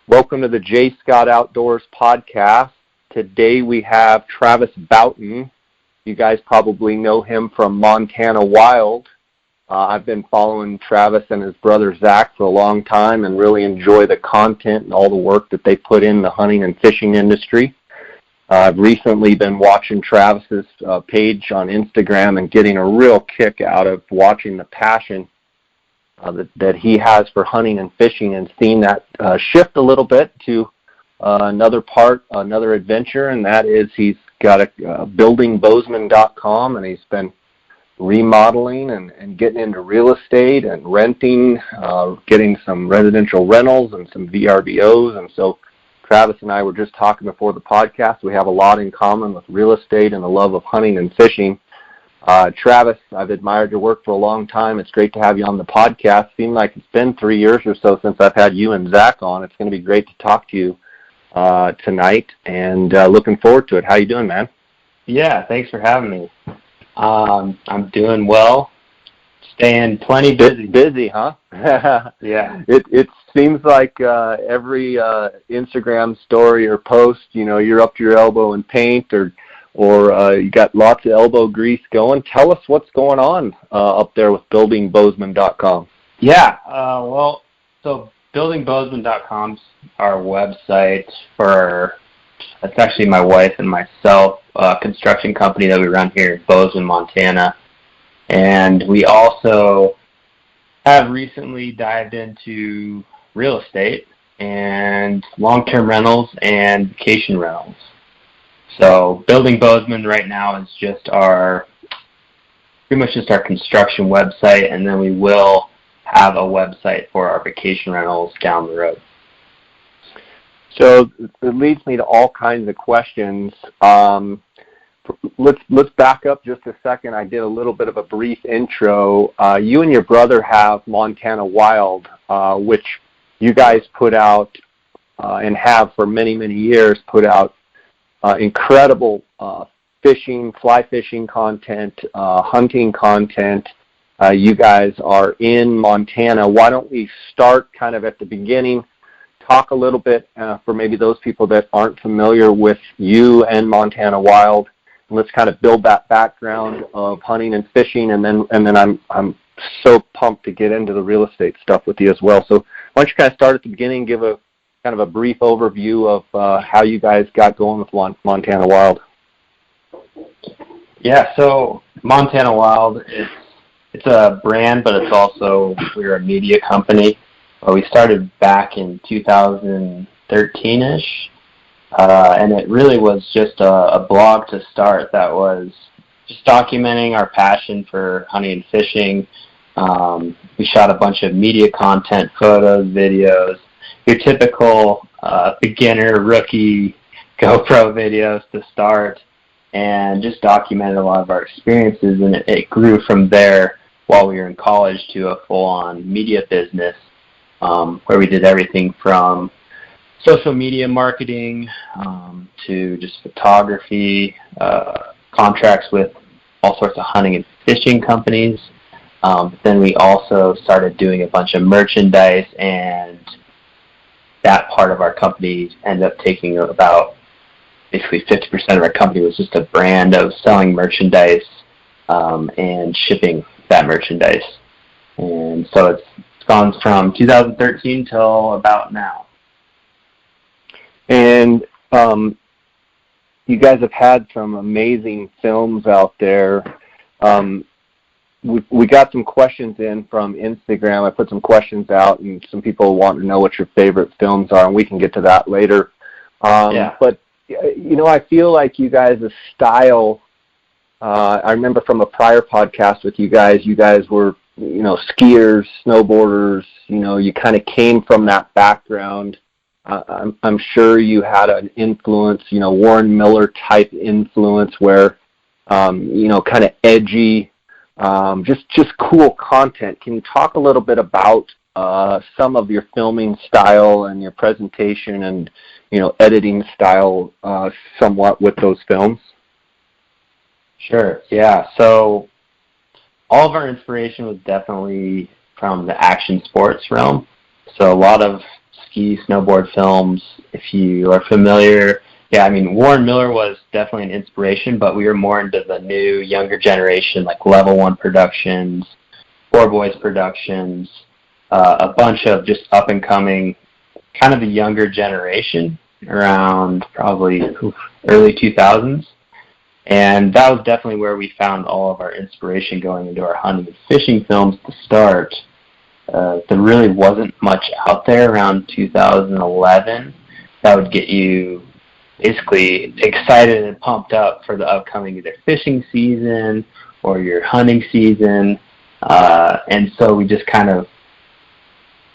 Welcome to the J. Scott Outdoors podcast. Today we have Travis Boughton. You guys probably know him from Montana Wild. I've been following Travis and his brother Zach for a long time and really enjoy the content and all the work that they put in the hunting and fishing industry. I've recently been watching Travis's page on Instagram and getting a real kick out of watching the passion that he has for hunting and fishing, and seeing that shift a little bit to another adventure, and that is he's got a buildingbozeman.com, and he's been remodeling and getting into real estate and renting, getting some residential rentals and some VRBOs. And so Travis and I were just talking before the podcast. We have a lot in common with real estate and the love of hunting and fishing. Travis, I've admired your work for a long time. It's great to have you on the podcast. Seems like it's been 3 years or so since I've had you and Zach on. It's going to be great to talk to you tonight, and looking forward to it. How you doing, man? Yeah, thanks for having me. I'm doing well. Staying plenty busy. Busy, huh? Yeah. It seems like every Instagram story or post, you're up to your elbow in paint, or you got lots of elbow grease going. Tell us what's going on up there with buildingbozeman.com. Yeah, so buildingbozeman.com's our website it's actually my wife and myself, a construction company that we run here in Bozeman, Montana. And we also have recently dived into real estate and long-term rentals and vacation rentals. So Building Bozeman right now is pretty much just our construction website, and then we will have a website for our vacation rentals down the road. So it leads me to all kinds of questions. Let's back up just a second. I did a little bit of a brief intro. You and your brother have Montana Wild, which you guys put out and have for many, many years put out incredible fishing, fly fishing content, hunting content. You guys are in Montana. Why don't we start kind of at the beginning, talk a little bit for maybe those people that aren't familiar with you and Montana Wild. Let's kind of build that background of hunting and fishing, and then I'm so pumped to get into the real estate stuff with you as well. So why don't you kind of start at the beginning, give a kind of a brief overview of how you guys got going with Montana Wild. Yeah, so Montana Wild, it's a brand, but it's also, we're a media company. We started back in 2013-ish, and it really was just a blog to start that was just documenting our passion for hunting and fishing. We shot a bunch of media content, photos, videos, your typical beginner, rookie GoPro videos to start, and just documented a lot of our experiences, and it grew from there while we were in college to a full-on media business, where we did everything from social media marketing to just photography, contracts with all sorts of hunting and fishing companies. Then we also started doing a bunch of merchandise, and that part of our company ended up taking about basically 50% of our company was just a brand of selling merchandise and shipping that merchandise. And so it's gone from 2013 till about now. And you guys have had some amazing films out there. We got some questions in from Instagram. I put some questions out, and some people want to know what your favorite films are, and we can get to that later. But, I feel like you guys' style, I remember from a prior podcast with you guys were, skiers, snowboarders, you kind of came from that background. I'm sure you had an influence, Warren Miller type influence where, kind of edgy, just cool content. Can you talk a little bit about some of your filming style and your presentation and, editing style somewhat with those films? Sure, yeah. So all of our inspiration was definitely from the action sports realm. So a lot of ski, snowboard films. If you are familiar, yeah, I mean, Warren Miller was definitely an inspiration, but we were more into the new, younger generation, like Level 1 Productions, Four Boys Productions, a bunch of just up-and-coming, kind of the younger generation around probably early 2000s. And that was definitely where we found all of our inspiration going into our hunting and fishing films to start. There really wasn't much out there around 2011 that would get you basically excited and pumped up for the upcoming either fishing season or your hunting season. And so we just kind of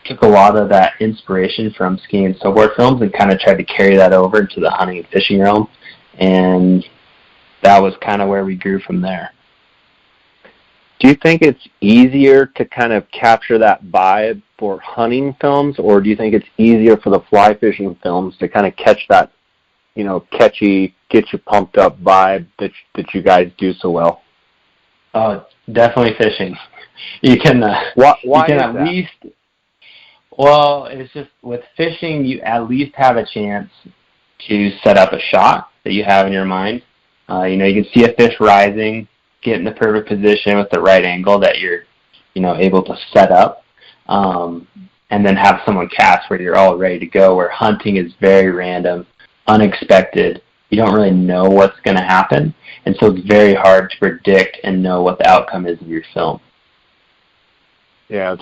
took a lot of that inspiration from skiing and snowboard films and kind of tried to carry that over into the hunting and fishing realm. And that was kind of where we grew from there. Do you think it's easier to kind of capture that vibe for hunting films, or do you think it's easier for the fly fishing films to kind of catch that, catchy, get you pumped up vibe that you guys do so well? Oh, definitely fishing. You can, why you can is at that? least, well, it's just with fishing, you at least have a chance to set up a shot that you have in your mind. You can see a fish rising, get in the perfect position with the right angle that you're, able to set up, and then have someone cast where you're all ready to go, where hunting is very random, unexpected. You don't really know what's going to happen, and so it's very hard to predict and know what the outcome is of your film. Yeah,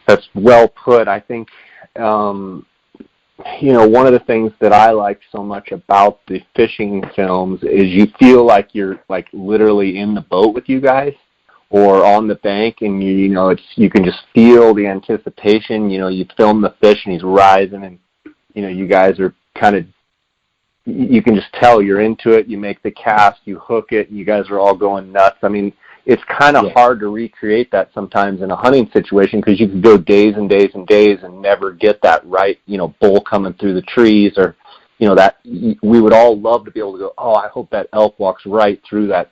that's well put. I think, one of the things that I like so much about the fishing films is you feel like you're like literally in the boat with you guys or on the bank, and you can just feel the anticipation. You film the fish and he's rising, and you guys are kind of, you can just tell you're into it. You make the cast, you hook it, and you guys are all going nuts. I mean, it's kind of hard to recreate that sometimes in a hunting situation, because you can go days and days and days and never get that right, bull coming through the trees, or, that we would all love to be able to go, oh, I hope that elk walks right through that,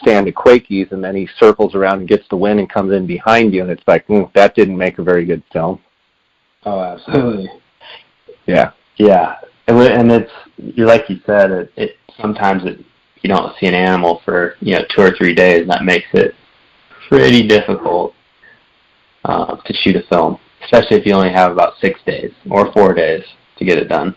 stand of Quakies, and then he circles around and gets the wind and comes in behind you, and it's like, that didn't make a very good film. Oh, absolutely. Yeah. Yeah. And it's, like you said, it sometimes you don't see an animal for 2 or 3 days, and that makes it pretty difficult to shoot a film, especially if you only have about 6 days or 4 days to get it done.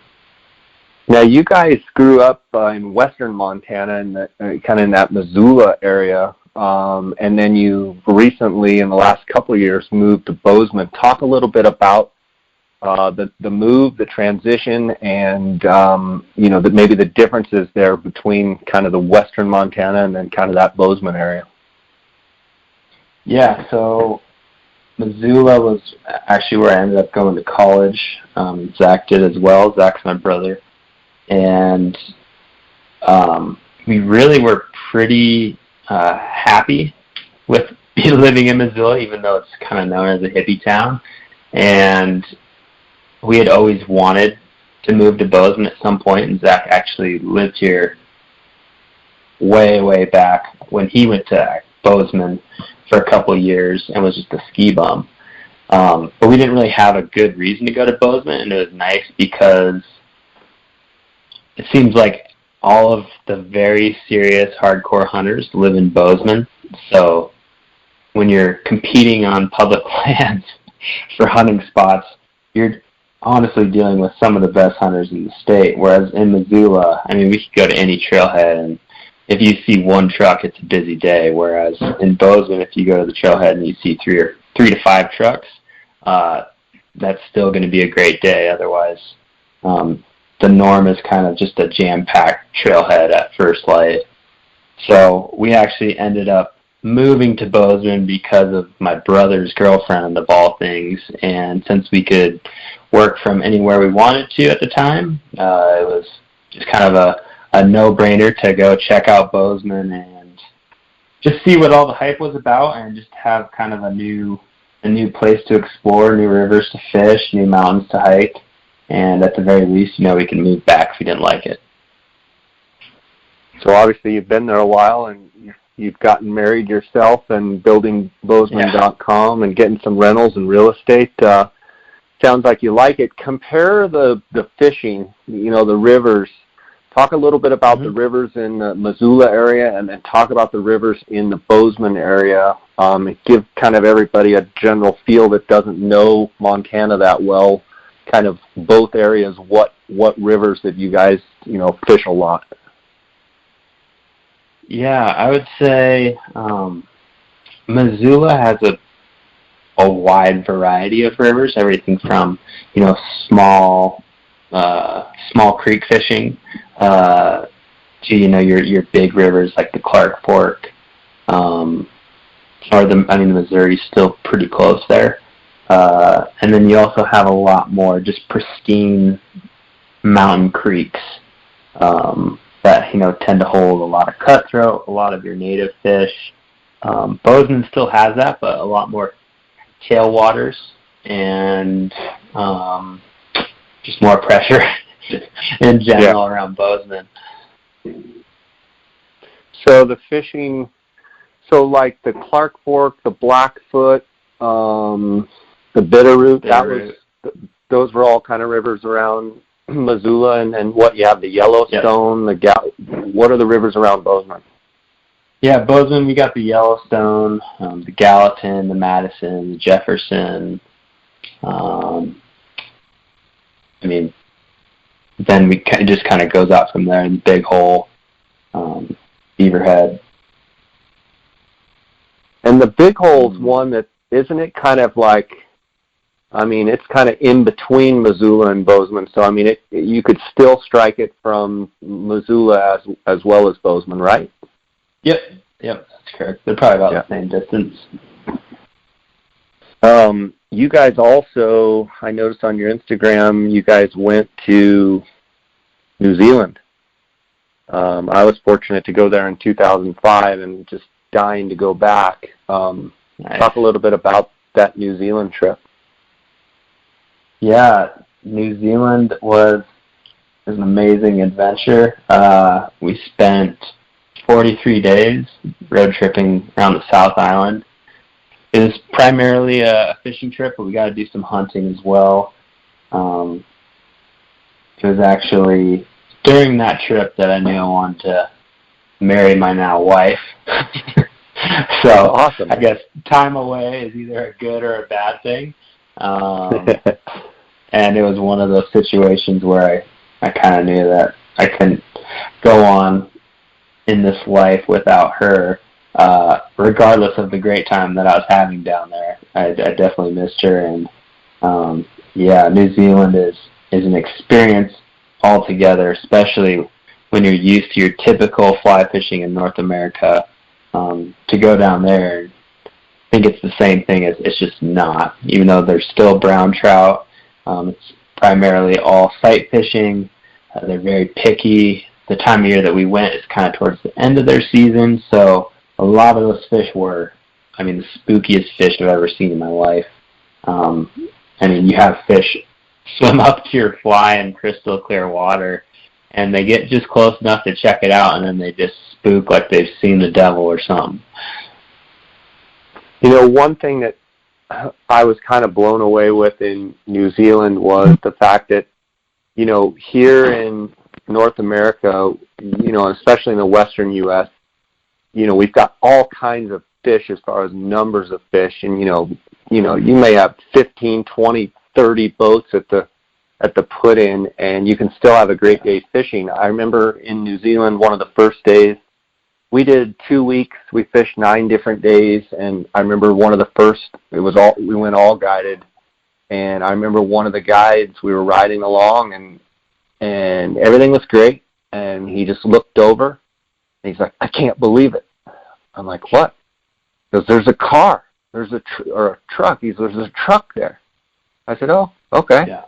Now, you guys grew up in western Montana, kind of in that Missoula area, and then you recently, in the last couple of years, moved to Bozeman. Talk a little bit about the move, the transition, and maybe the differences there between kind of the western Montana and then kind of that Bozeman area. Yeah, so Missoula was actually where I ended up going to college. Zach did as well. Zach's my brother. And we really were pretty happy with living in Missoula, even though it's kind of known as a hippie town. And we had always wanted to move to Bozeman at some point, and Zach actually lived here way, way back when he went to Bozeman for a couple of years and was just a ski bum. But we didn't really have a good reason to go to Bozeman, and it was nice because it seems like all of the very serious hardcore hunters live in Bozeman. So when you're competing on public lands for hunting spots, you're honestly dealing with some of the best hunters in the state, whereas in Missoula, I mean, we could go to any trailhead, and if you see one truck, it's a busy day, whereas in Bozeman, if you go to the trailhead and you see 3 to 5 trucks, that's still going to be a great day. Otherwise, the norm is kind of just a jam-packed trailhead at first light. So we actually ended up moving to Bozeman because of my brother's girlfriend, of all things, and since we could work from anywhere we wanted to at the time, it was just kind of a no-brainer to go check out Bozeman and just see what all the hype was about, and just have kind of a new place to explore, new rivers to fish, new mountains to hike, and at the very least, we can move back if we didn't like it. So obviously you've been there a while, and you've gotten married yourself and building Bozeman.com and getting some rentals and real estate. sounds like you like it. Compare the fishing, the rivers. Talk a little bit about the rivers in the Missoula area, and then talk about the rivers in the Bozeman area. Give kind of everybody a general feel that doesn't know Montana that well, kind of both areas, what rivers that you guys, fish a lot. Yeah, I would say Missoula has a wide variety of rivers, everything from, small creek fishing to, your big rivers like the Clark Fork, the Missouri's still pretty close there. And then you also have a lot more just pristine mountain creeks that, tend to hold a lot of cutthroat, a lot of your native fish. Bozeman still has that, but a lot more tailwaters and just more pressure in general around Bozeman. So the fishing, like the Clark Fork, the Blackfoot, the Bitterroot, those were all kind of rivers around Missoula, and what you have the Yellowstone, what are the rivers around Bozeman? Yeah, Bozeman, we got the Yellowstone, the Gallatin, the Madison, the Jefferson. Then it just kind of goes out from there in the Big Hole, Beaverhead. And the Big Hole's one that, isn't it kind of like, it's kind of in between Missoula and Bozeman, so you could still strike it from Missoula as well as Bozeman, right? Yep, that's correct. They're probably about the same distance. You guys also, I noticed on your Instagram, you guys went to New Zealand. I was fortunate to go there in 2005 and just dying to go back. Nice. Talk a little bit about that New Zealand trip. Yeah, New Zealand was an amazing adventure. We spent 43 days road tripping around the South Island. It was primarily a fishing trip, but we got to do some hunting as well. It was actually during that trip that I knew I wanted to marry my now wife. So awesome. I guess time away is either a good or a bad thing. And it was one of those situations where I kind of knew that I couldn't go on in this life without her, regardless of the great time that I was having down there. I definitely missed her, and New Zealand is an experience altogether, especially when you're used to your typical fly fishing in North America. To go down there and think it's the same thing, it's just not. Even though there's still brown trout, it's primarily all sight fishing. They're very picky. The time of year that we went is kind of towards the end of their season, so a lot of those fish were, the spookiest fish I've ever seen in my life. You have fish swim up to your fly in crystal clear water, and they get just close enough to check it out, and then they just spook like they've seen the devil or something. One thing that I was kind of blown away with in New Zealand was the fact that, here in North America, especially in the western U.S., we've got all kinds of fish as far as numbers of fish, and you may have 15, 20, 30 boats at the put-in, and you can still have a great day fishing. I remember in New Zealand, one of the first days, we did 2 weeks. We fished 9 different days, and I remember one of the first, we went all guided, and I remember one of the guides, we were riding along, and everything was great, and he just looked over, and he's like, "I can't believe it." I'm like, "What?" He goes, "There's a car. There's a truck." He goes, "There's a truck there." I said, "Oh, okay." Yeah.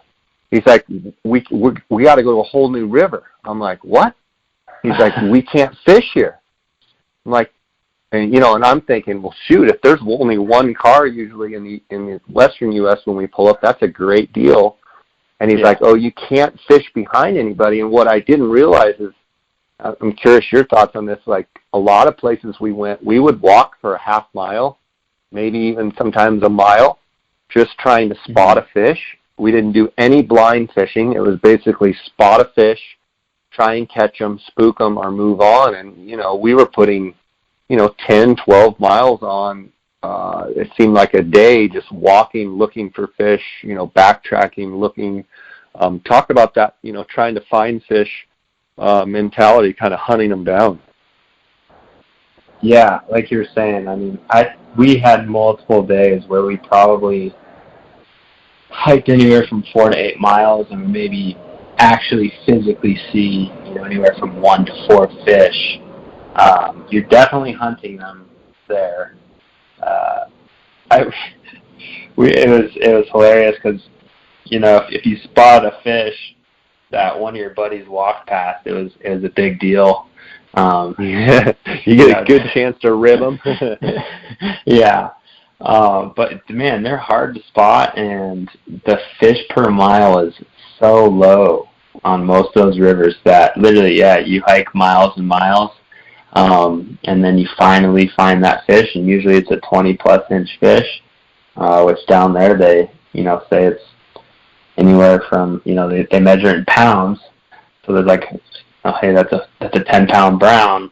He's like, we got to go to a whole new river. I'm like, "What?" He's like, "We can't fish here." I'm like, and I'm thinking, well, shoot, if there's only one car usually in the western U.S. when we pull up, that's a great deal. And he's like, "Oh, you can't fish behind anybody." And what I didn't realize is, I'm curious your thoughts on this. Like a lot of places we went, we would walk for a half mile, maybe even sometimes a mile, just trying to spot a fish. We didn't do any blind fishing. It was basically spot a fish, try and catch them, spook them, or move on. And, we were putting, 10, 12 miles on, it seemed like a day, just walking, looking for fish, backtracking, looking. Talk about that, trying to find fish mentality, kind of hunting them down. Yeah, like you were saying, I mean, we had multiple days where we probably hiked anywhere from 4 to 8 miles and maybe actually physically see, anywhere from 1 to 4 fish. You're definitely hunting them there. It was hilarious because, if you spot a fish that one of your buddies walked past, it was a big deal. Yeah, you get a good chance to rib them. Yeah. But man, they're hard to spot, and the fish per mile is so low on most of those rivers that literally, you hike miles and miles, and then you finally find that fish, and usually it's a 20+ inch fish, which down there they, say it's anywhere from, they measure in pounds, so there's like, hey, that's a 10-pound brown,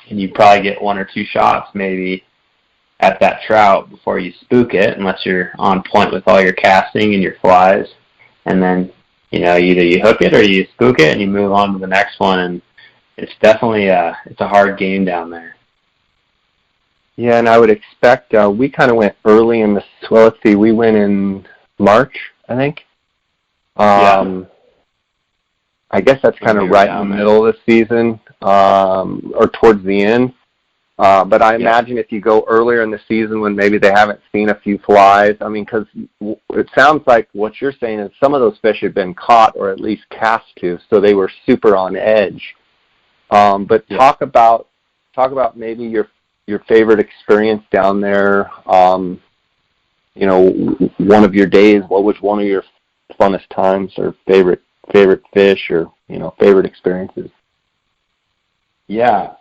and you probably get 1 or 2 shots maybe at that trout before you spook it, unless you're on point with all your casting and your flies. And then, either you hook it or you spook it and you move on to the next one. And it's definitely it's a hard game down there. Yeah, and I would expect we kind of went early in the. Well, let's see, we went in March, I think. I guess that's kind of right in the middle of the season, or towards the end. But I imagine if you go earlier in the season when maybe they haven't seen a few flies, I mean, because it sounds like what you're saying is some of those fish had been caught or at least cast to, so they were super on edge. But talk about maybe your favorite experience down there. One of your days. What was one of your funnest times or favorite fish or favorite experiences? Yeah.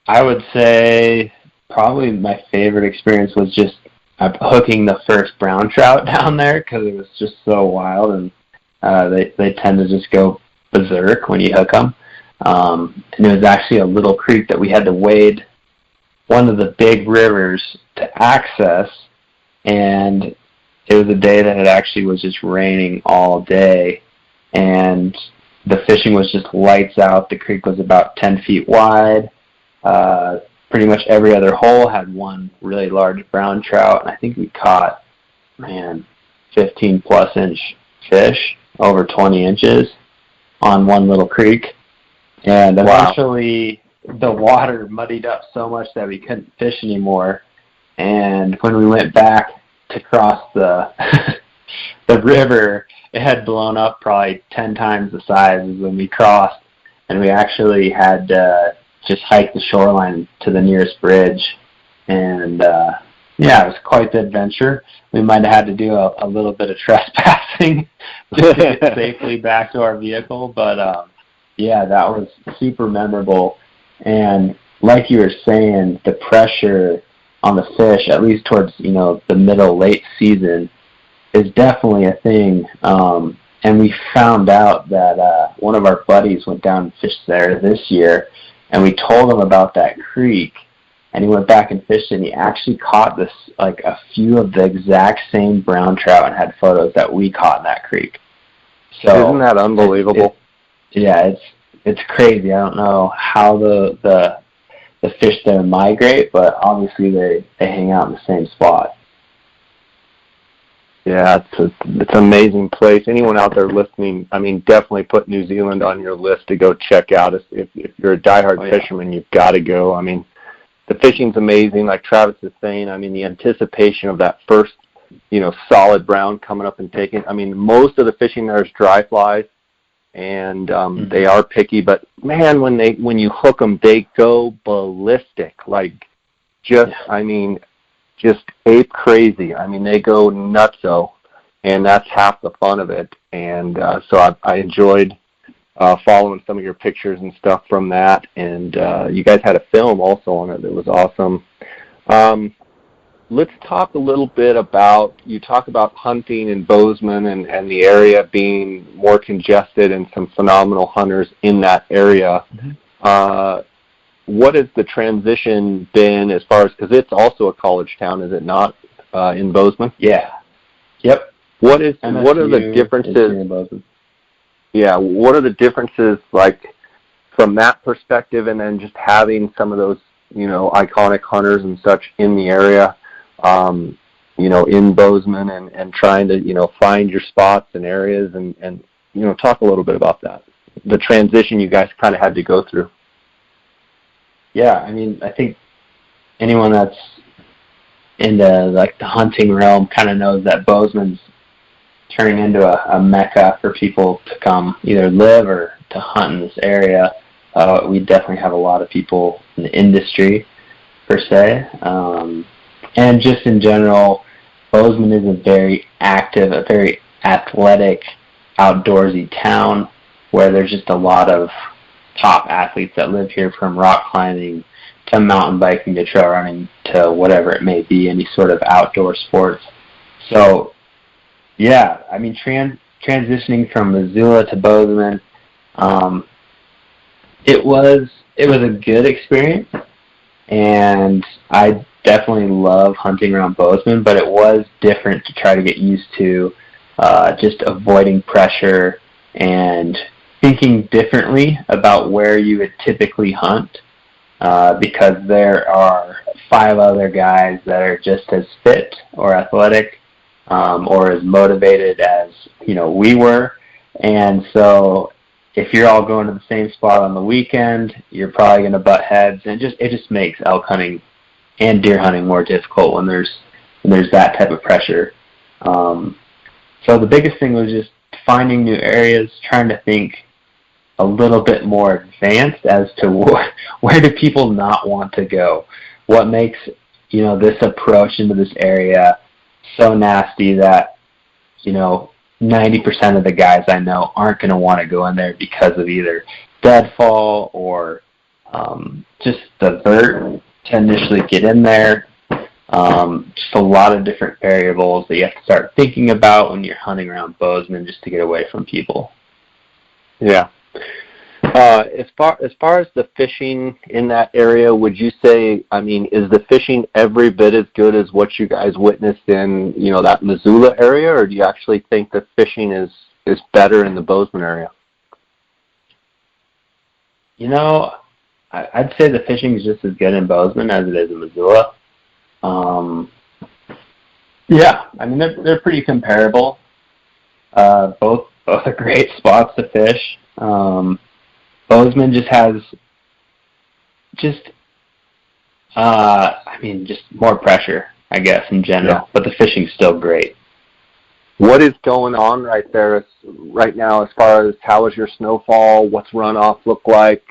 I would say probably my favorite experience was just hooking the first brown trout down there because it was just so wild, and they tend to just go berserk when you hook them. And it was actually a little creek that we had to wade one of the big rivers to access, and it was a day that it actually was just raining all day, and the fishing was just lights out. The creek was about 10 feet wide. Pretty much every other hole had one really large brown trout, and I think we caught, 15+ inch fish, over 20 inches on one little creek. And eventually the water muddied up so much that we couldn't fish anymore. And when we went back to cross the the river, it had blown up probably 10 times the size as when we crossed, and we actually had just hike the shoreline to the nearest bridge. And it was quite the adventure. We might have had to do a little bit of trespassing to get safely back to our vehicle, but that was super memorable. And like you were saying, the pressure on the fish, at least towards the middle late season, is definitely a thing. And we found out that one of our buddies went down and fished there this year, and we told him about that creek, and he went back and fished, and he actually caught this, like, a few of the exact same brown trout and had photos that we caught in that creek. So isn't that unbelievable? It's crazy. I don't know how the fish there migrate, but obviously they hang out in the same spot. Yeah, it's an amazing place. Anyone out there listening, I mean, definitely put New Zealand on your list to go check out. If you're a diehard fisherman, you've got to go. I mean, the fishing's amazing. Like Travis is saying, I mean, the anticipation of that first, solid brown coming up and taking. I mean, most of the fishing there is dry flies, and they are picky. But man, when you hook them, they go ballistic. Like, just ape crazy. I mean, they go nutso, and that's half the fun of it. And so I enjoyed following some of your pictures and stuff from that. And you guys had a film also on it that was awesome. let's talk a little bit about, you talk about hunting in Bozeman and the area being more congested and some phenomenal hunters in that area. What has the transition been as far as, because it's also a college town, is it not, in Bozeman? Yeah. Yep. What are the differences? Yeah, what are the differences, like, from that perspective, and then just having some of those, iconic hunters and such in the area, in Bozeman, and trying to, find your spots and areas, and talk a little bit about that, the transition you guys kind of had to go through. Yeah, I mean, I think anyone that's into, like, the hunting realm kind of knows that Bozeman's turning into a mecca for people to come either live or to hunt in this area. We definitely have a lot of people in the industry, per se. And just in general, Bozeman is a very active, a very athletic, outdoorsy town where there's just a lot of top athletes that live here, from rock climbing to mountain biking to trail running to whatever it may be, any sort of outdoor sports. So, yeah, I mean, transitioning from Missoula to Bozeman, it was a good experience, and I definitely love hunting around Bozeman, but it was different to try to get used to just avoiding pressure and thinking differently about where you would typically hunt, because there are 5 other guys that are just as fit or athletic or as motivated as we were, and so if you're all going to the same spot on the weekend, you're probably going to butt heads, and it just makes elk hunting and deer hunting more difficult when there's that type of pressure. So the biggest thing was just finding new areas, trying to think a little bit more advanced as to where do people not want to go, what makes this approach into this area so nasty that 90% of the guys I know aren't going to want to go in there because of either deadfall or just the vert to initially get in there. Just a lot of different variables that you have to start thinking about when you're hunting around Bozeman just to get away from people. Yeah. As far as the fishing in that area, would you say, I mean, is the fishing every bit as good as what you guys witnessed in, that Missoula area, or do you actually think the fishing is better in the Bozeman area? I'd say the fishing is just as good in Bozeman as it is in Missoula. Yeah, I mean, they're pretty comparable. Both are great spots to fish. Bozeman just has just more pressure, I guess, in general. But the fishing's still great. What is going on right there right now as far as how is your snowfall? What's runoff look like?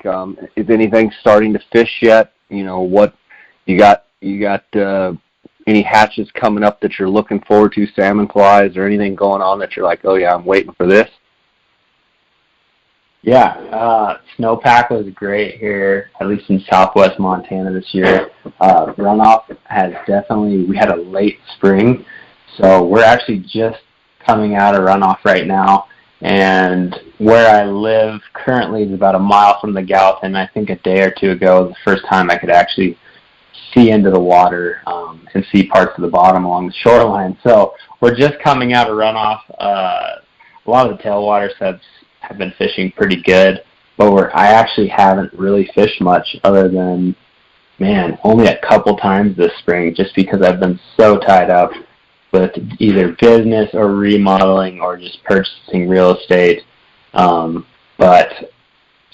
Is anything starting to fish yet? What you got any hatches coming up that you're looking forward to, salmon flies, or anything going on that you're like, oh yeah, I'm waiting for this? Yeah, snowpack was great here, at least in southwest Montana this year. Runoff we had a late spring, so we're actually just coming out of runoff right now. And where I live currently is about a mile from the Gallatin. I think a day or two ago was the first time I could actually see into the water and see parts of the bottom along the shoreline. So we're just coming out of runoff. A lot of the tailwaters have been fishing pretty good, but I actually haven't really fished much other than, only a couple times this spring, just because I've been so tied up with either business or remodeling or just purchasing real estate. But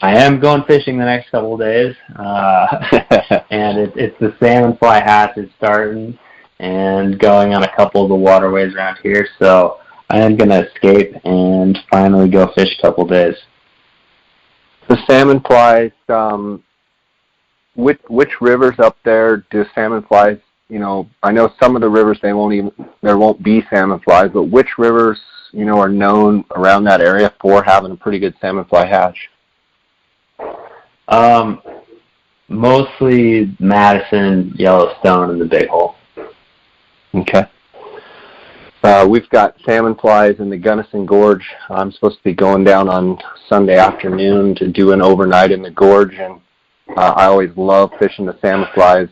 I am going fishing the next couple of days, and it's the salmon fly hatch is starting and going on a couple of the waterways around here, so I am going to escape and finally go fish a couple days. The salmon flies, which rivers up there do salmon flies, I know some of the rivers there won't be salmon flies, but which rivers, are known around that area for having a pretty good salmon fly hatch? Mostly Madison, Yellowstone, and the Big Hole. Okay. We've got salmon flies in the Gunnison Gorge. I'm supposed to be going down on Sunday afternoon to do an overnight in the gorge, and I always love fishing the salmon flies.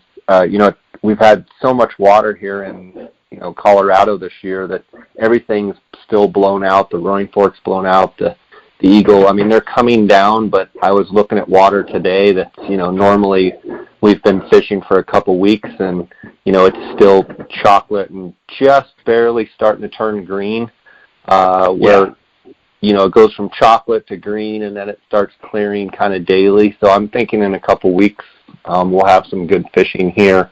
We've had so much water here in Colorado this year that everything's still blown out. The Roaring Fork's blown out. The Eagle, I mean, they're coming down, but I was looking at water today that, normally we've been fishing for a couple weeks and, it's still chocolate and just barely starting to turn green, it goes from chocolate to green and then it starts clearing kind of daily. So I'm thinking in a couple weeks we'll have some good fishing here.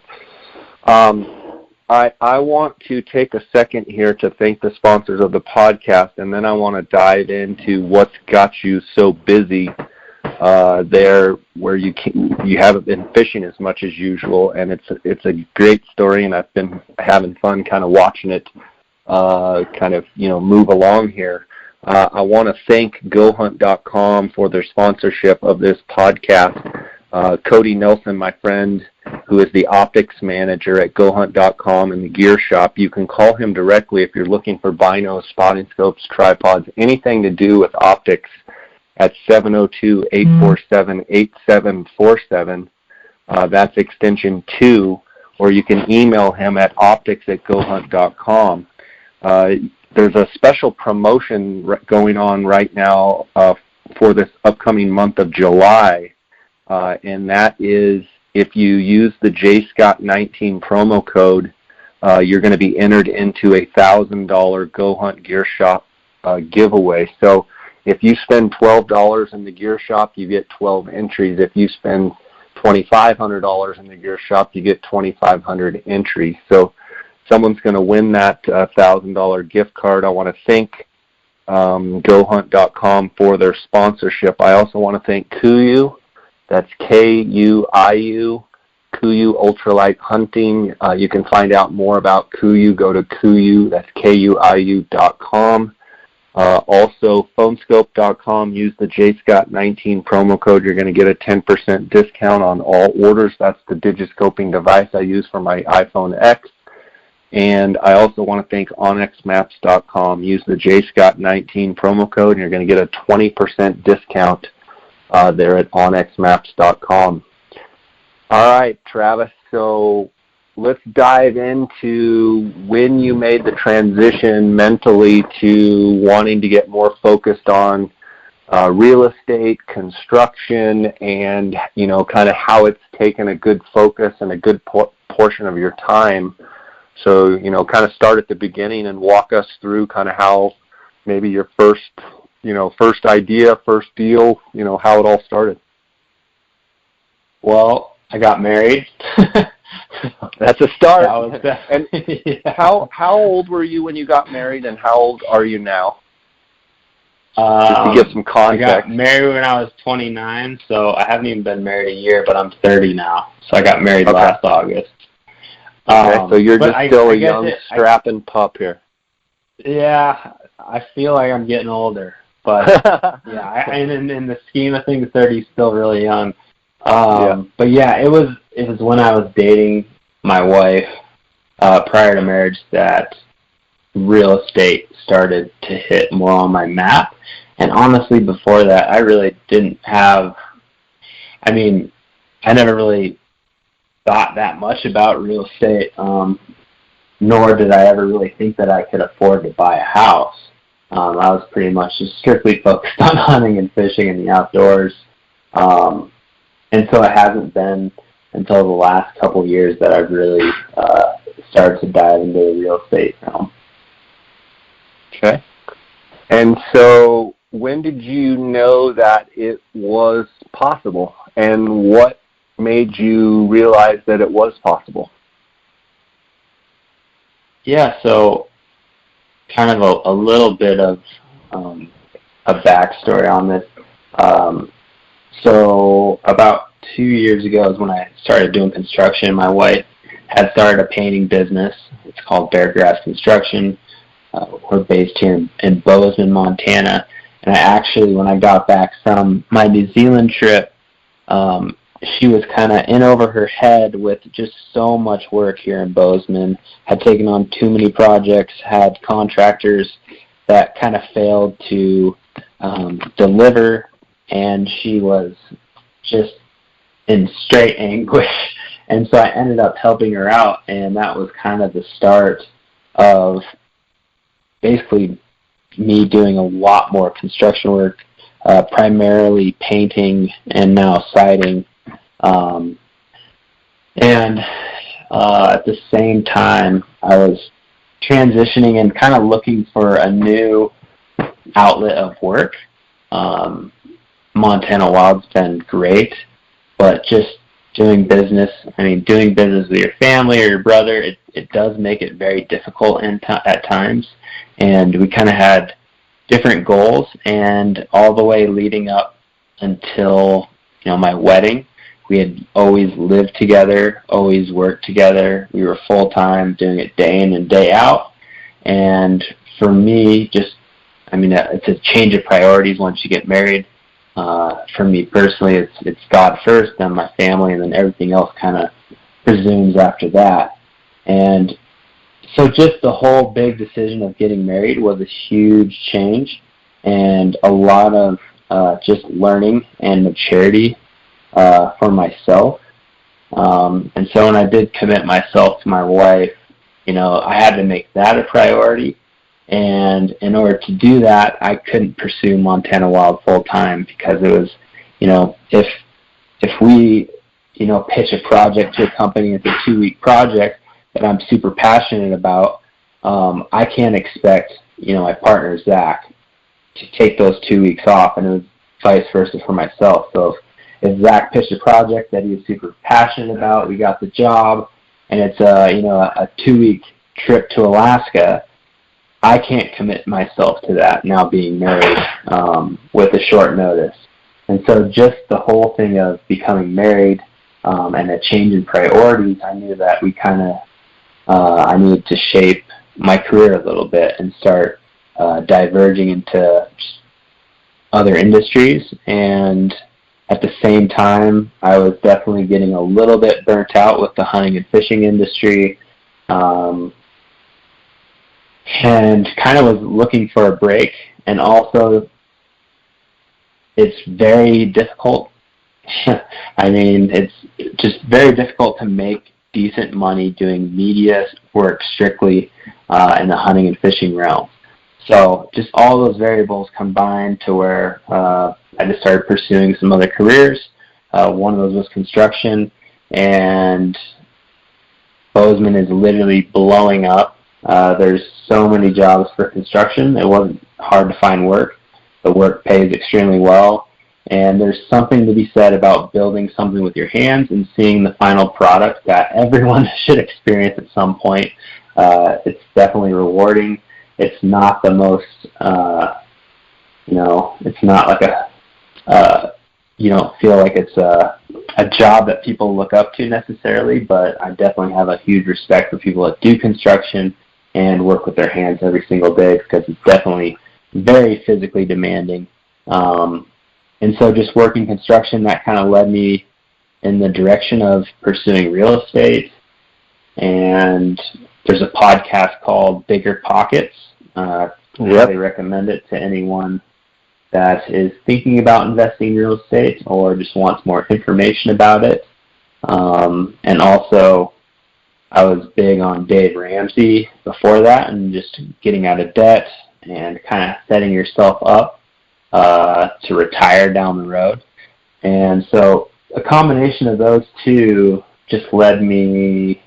I want to take a second here to thank the sponsors of the podcast, and then I want to dive into what's got you so busy there where you haven't been fishing as much as usual, and it's a great story, and I've been having fun kind of watching it move along here. I want to thank GoHunt.com for their sponsorship of this podcast. Cody Nelson, my friend, who is the optics manager at GoHunt.com in the gear shop. You can call him directly if you're looking for binos, spotting scopes, tripods, anything to do with optics at 702-847-8747. That's extension 2, or you can email him at optics@GoHunt.com. There's a special promotion going on right now for this upcoming month of July, and that is if you use the JScott19 promo code, you're going to be entered into a $1,000 Go Hunt Gear Shop giveaway. So if you spend $12 in the gear shop, you get 12 entries. If you spend $2,500 in the gear shop, you get 2,500 entries. So someone's going to win that $1,000 gift card. I want to thank GoHunt.com for their sponsorship. I also want to thank KUIU. That's KUIU, KUIU Ultralight Hunting. You can find out more about KUIU. Go to KUIU, that's KUIU.com. Also, phonescope.com. Use the JScott19 promo code. You're going to get a 10% discount on all orders. That's the digiscoping device I use for my iPhone X. And I also want to thank onxmaps.com. Use the JScott19 promo code, and you're going to get a 20% discount there at onxmaps.com. All right, Travis, so let's dive into when you made the transition mentally to wanting to get more focused on real estate, construction, and, kind of how it's taken a good focus and a good portion of your time. So, kind of start at the beginning and walk us through kind of how maybe your first idea, first deal, how it all started. Well, I got married. That's a start. And yeah. How old were you when you got married, and how old are you now? Just to give some context. I got married when I was 29, so I haven't even been married a year, but I'm 30 now. So I got married last August. Okay, so you're just still a young, strapping pup here. Yeah, I feel like I'm getting older. But, yeah, and in the scheme of things, 30 is still really young. But, yeah, it was when I was dating my wife prior to marriage that real estate started to hit more on my map. And honestly, before that, I really didn't have, I never really thought that much about real estate, nor did I ever really think that I could afford to buy a house. I was pretty much just strictly focused on hunting and fishing in the outdoors. And so it hasn't been until the last couple of years that I've really started to dive into the real estate realm. Okay. And so when did you know that it was possible, and what made you realize that it was possible? Yeah, so kind of a little bit of a backstory on this. So about 2 years ago is when I started doing construction. My wife had started a painting business. It's called Beargrass Construction. We're based here in Bozeman, Montana. And I actually, when I got back from my New Zealand trip, she was kind of in over her head with just so much work here in Bozeman, had taken on too many projects, had contractors that kind of failed to deliver, and she was just in straight anguish. And so I ended up helping her out, and that was kind of the start of basically me doing a lot more construction work, primarily painting and now siding. And at the same time, I was transitioning and kind of looking for a new outlet of work. Montana Wild's been great, but just doing business with your family or your brother, it does make it very difficult at times. And we kind of had different goals, and all the way leading up until my wedding, we had always lived together, always worked together. We were full-time, doing it day in and day out. And for me, it's a change of priorities once you get married. For me personally, it's God first, then my family, and then everything else kind of presumes after that. And so just the whole big decision of getting married was a huge change, and a lot of just learning and maturity for myself. And so when I did commit myself to my wife, I had to make that a priority. And in order to do that, I couldn't pursue Montana Wild full time, because it was, if we, pitch a project to a company, it's a 2-week project that I'm super passionate about, I can't expect, my partner, Zach, to take those 2 weeks off, and it was vice versa for myself. So if Zach pitched a project that he was super passionate about, we got the job, and it's a 2-week trip to Alaska, I can't commit myself to that now being married with a short notice. And so just the whole thing of becoming married and a change in priorities, I knew that I needed to shape my career a little bit and start diverging into other industries. And at the same time, I was definitely getting a little bit burnt out with the hunting and fishing industry, and kind of was looking for a break. And also, it's very difficult. It's just very difficult to make decent money doing media work strictly in the hunting and fishing realm. So just all those variables combined to where I just started pursuing some other careers. One of those was construction, and Bozeman is literally blowing up. There's so many jobs for construction. It wasn't hard to find work. The work pays extremely well, and there's something to be said about building something with your hands and seeing the final product that everyone should experience at some point. It's definitely rewarding. It's not the most, it's not like you don't feel like it's a job that people look up to necessarily, but I definitely have a huge respect for people that do construction and work with their hands every single day, because it's definitely very physically demanding. And so just working construction, that kind of led me in the direction of pursuing real estate. And there's a podcast called Bigger Pockets. I highly recommend it to anyone that is thinking about investing in real estate or just wants more information about it. And also, I was big on Dave Ramsey before that, and just getting out of debt and kind of setting yourself up to retire down the road. And so a combination of those two just led me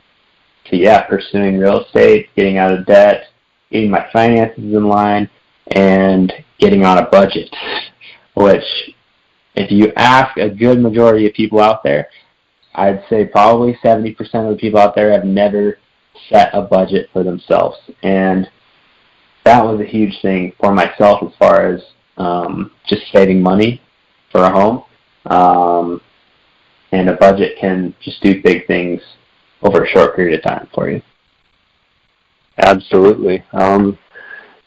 to, pursuing real estate, getting out of debt, getting my finances in line, and getting on a budget, which if you ask a good majority of people out there, I'd say probably 70% of the people out there have never set a budget for themselves. And that was a huge thing for myself as far as just saving money for a home. And a budget can just do big things over a short period of time for you. Absolutely.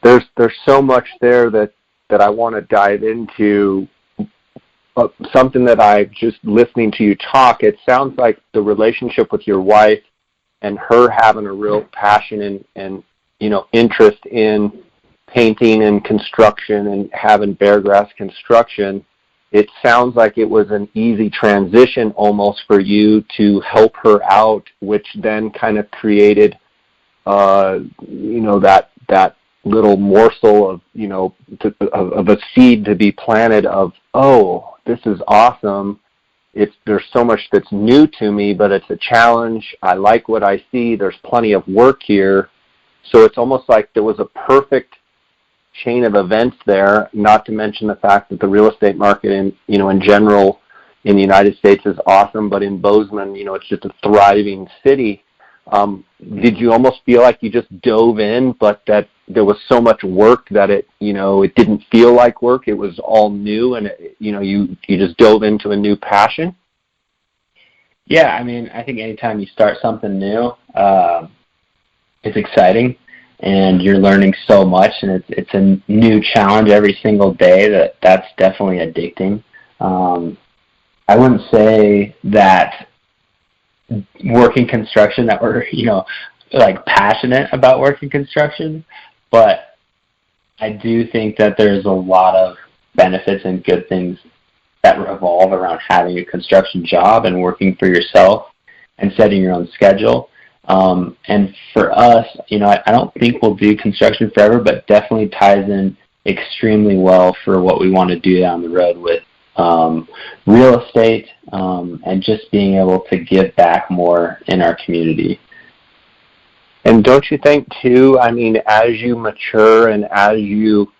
There's so much there that I want to dive into. something that I just listening to you talk, it sounds like the relationship with your wife and her having a real passion and interest in painting and construction and having Beargrass Construction, it sounds like it was an easy transition almost for you to help her out, which then kind of created, that little morsel of, of a seed to be planted of, oh, this is awesome. There's so much that's new to me, but it's a challenge. I like what I see. There's plenty of work here. So it's almost like there was a perfect chain of events there, not to mention the fact that the real estate market in general in the United States is awesome, but in Bozeman, it's just a thriving city. Did you almost feel like you just dove in, but that there was so much work that it didn't feel like work? It was all new, and you just dove into a new passion? Yeah, I mean, I think anytime you start something new, it's exciting, and you're learning so much, and it's a new challenge every single day. That's definitely addicting. I wouldn't say that working construction that we're passionate about working construction, but I do think that there's a lot of benefits and good things that revolve around having a construction job and working for yourself and setting your own schedule. And for us, I don't think we'll do construction forever, but definitely ties in extremely well for what we want to do down the road with real estate, and just being able to give back more in our community. And don't you think too, I mean, as you mature and as you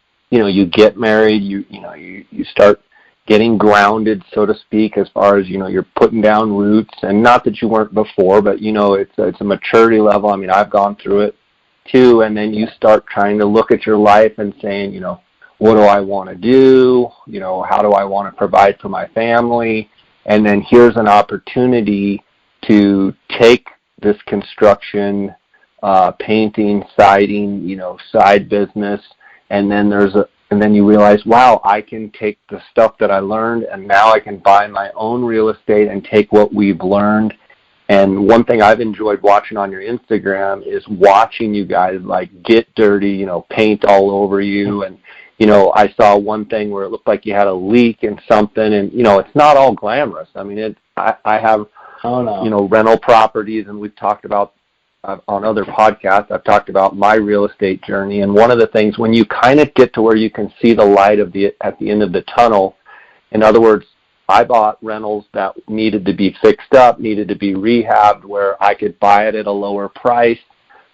get married, you start getting grounded, so to speak, as far as, you're putting down roots, and not that you weren't before, but, it's a maturity level. I mean, I've gone through it too, and then you start trying to look at your life and saying, what do I want to do? How do I want to provide for my family? And then here's an opportunity to take this construction, painting, siding, side business, and then you realize, wow, I can take the stuff that I learned, and now I can buy my own real estate and take what we've learned. And one thing I've enjoyed watching on your Instagram is watching you guys get dirty, paint all over you. And I saw one thing where it looked like you had a leak in something, and it's not all glamorous. I mean, I have rental properties, and we've talked about on other podcasts, I've talked about my real estate journey, and one of the things, when you kind of get to where you can see the light at the end of the tunnel, in other words, I bought rentals that needed to be fixed up, needed to be rehabbed, where I could buy it at a lower price,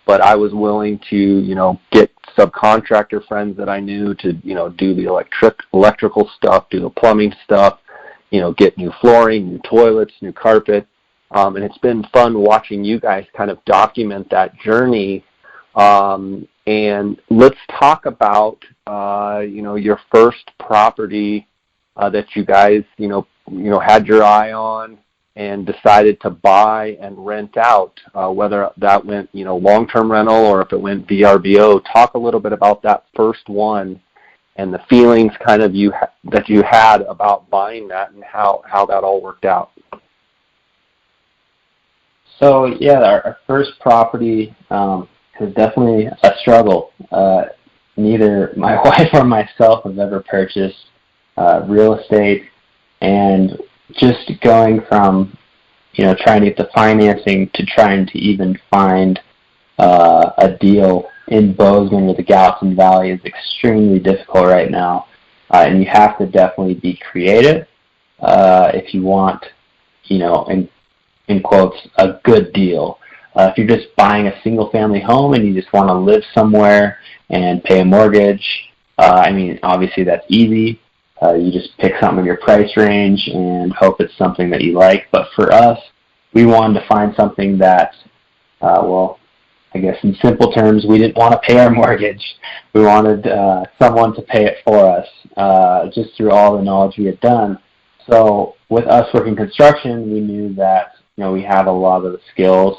but I was willing to, get subcontractor friends that I knew to, do the electrical stuff, do the plumbing stuff, get new flooring, new toilets, new carpet. And it's been fun watching you guys kind of document that journey. And let's talk about, your first property that you guys, had your eye on and decided to buy and rent out, whether that went, long-term rental or if it went VRBO. Talk a little bit about that first one and the feelings kind of that you had about buying that and how that all worked out. So yeah, our first property was definitely a struggle. Neither my wife or myself have ever purchased real estate, and just going from trying to get the financing to trying to even find a deal in Bozeman or the Gallatin Valley is extremely difficult right now, and you have to definitely be creative if you want, in quotes, a good deal. If you're just buying a single-family home and you just want to live somewhere and pay a mortgage, obviously that's easy. You just pick something in your price range and hope it's something that you like. But for us, we wanted to find something that, I guess in simple terms, we didn't want to pay our mortgage. We wanted someone to pay it for us, just through all the knowledge we had done. So with us working construction, we knew that we have a lot of the skills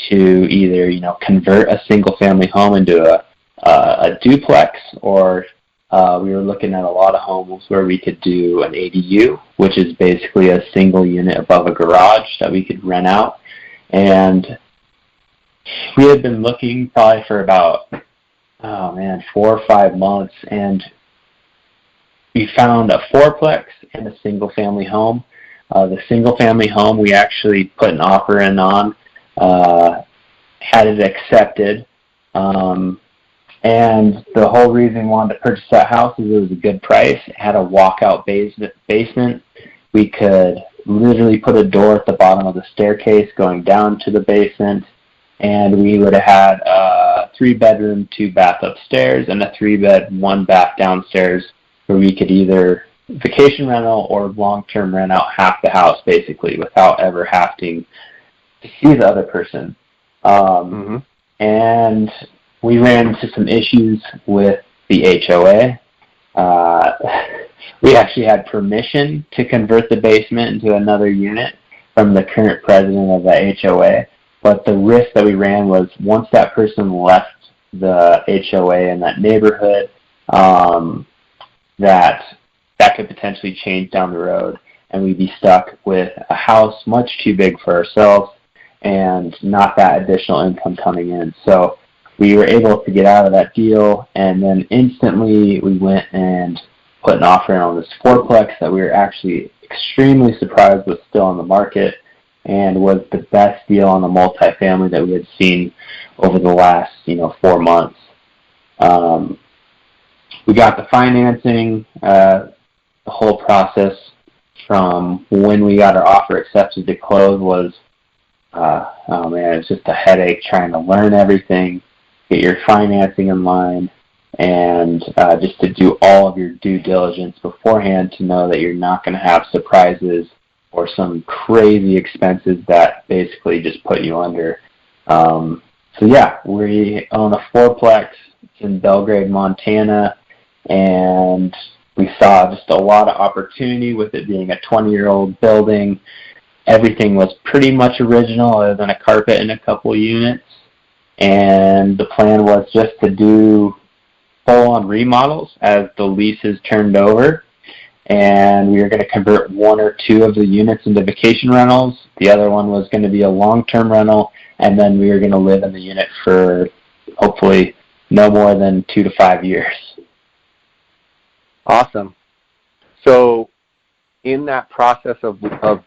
to either convert a single family home into a duplex, or we were looking at a lot of homes where we could do an ADU, which is basically a single unit above a garage that we could rent out. And we had been looking probably for about, 4 or 5 months, and we found a fourplex and a single-family home. The single-family home we actually put an offer in on, had it accepted, and the whole reason we wanted to purchase that house is it was a good price. It had a walkout basement. We could literally put a door at the bottom of the staircase going down to the basement, and we would have had a 3-bedroom, 2-bath upstairs and a 3-bed, 1-bath downstairs, where we could either vacation rental or long-term rent out half the house, basically, without ever having to see the other person. And we ran into some issues with the HOA. We actually had permission to convert the basement into another unit from the current president of the HOA, but the risk that we ran was once that person left the HOA in that neighborhood, that could potentially change down the road, and we'd be stuck with a house much too big for ourselves and not that additional income coming in. So we were able to get out of that deal, and then instantly we went and put an offer in on this fourplex that we were actually extremely surprised was still on the market and was the best deal on the multifamily that we had seen over the last 4 months. We got the financing, the whole process from when we got our offer accepted to close was, it's just a headache trying to learn everything, get your financing in line, and just to do all of your due diligence beforehand to know that you're not going to have surprises or some crazy expenses that basically just put you under. We own a fourplex in Belgrade, Montana, and we saw just a lot of opportunity with it being a 20-year-old building. Everything was pretty much original other than a carpet and a couple units. And the plan was just to do full-on remodels as the leases turned over. And we were going to convert 1 or 2 of the units into vacation rentals. The other one was going to be a long-term rental. And then we were going to live in the unit for hopefully no more than 2 to 5 years. Awesome. So in that process of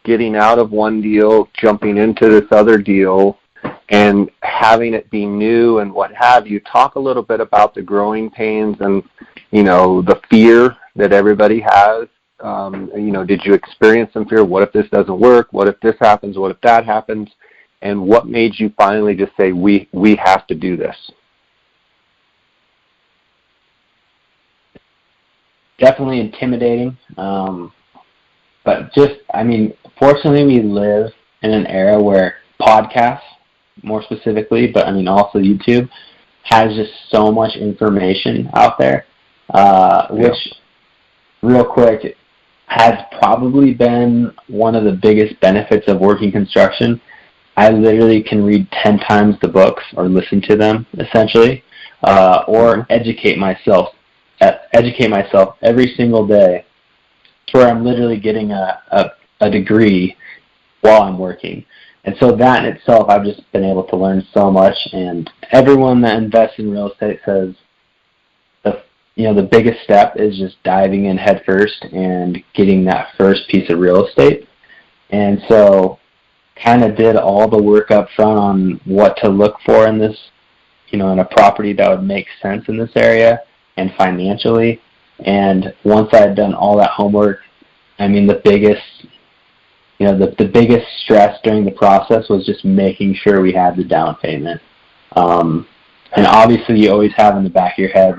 getting out of one deal, jumping into this other deal, and having it be new and what have you, talk a little bit about the growing pains and, the fear that everybody has. Did you experience some fear? What if this doesn't work? What if this happens? What if that happens? And what made you finally just say, we have to do this? Definitely intimidating. But fortunately we live in an era where podcasts, more specifically, but also YouTube, has just so much information out there, which, real quick, has probably been one of the biggest benefits of working construction. I literally can read 10 times the books or listen to them, essentially, or educate myself every single day, where I'm literally getting a degree while I'm working. And so that in itself, I've just been able to learn so much. And everyone that invests in real estate says the biggest step is just diving in head first and getting that first piece of real estate. And so kind of did all the work up front on what to look for in this, in a property that would make sense in this area and financially. And once I had done all that homework, the biggest stress during the process was just making sure we had the down payment. And obviously you always have in the back of your head,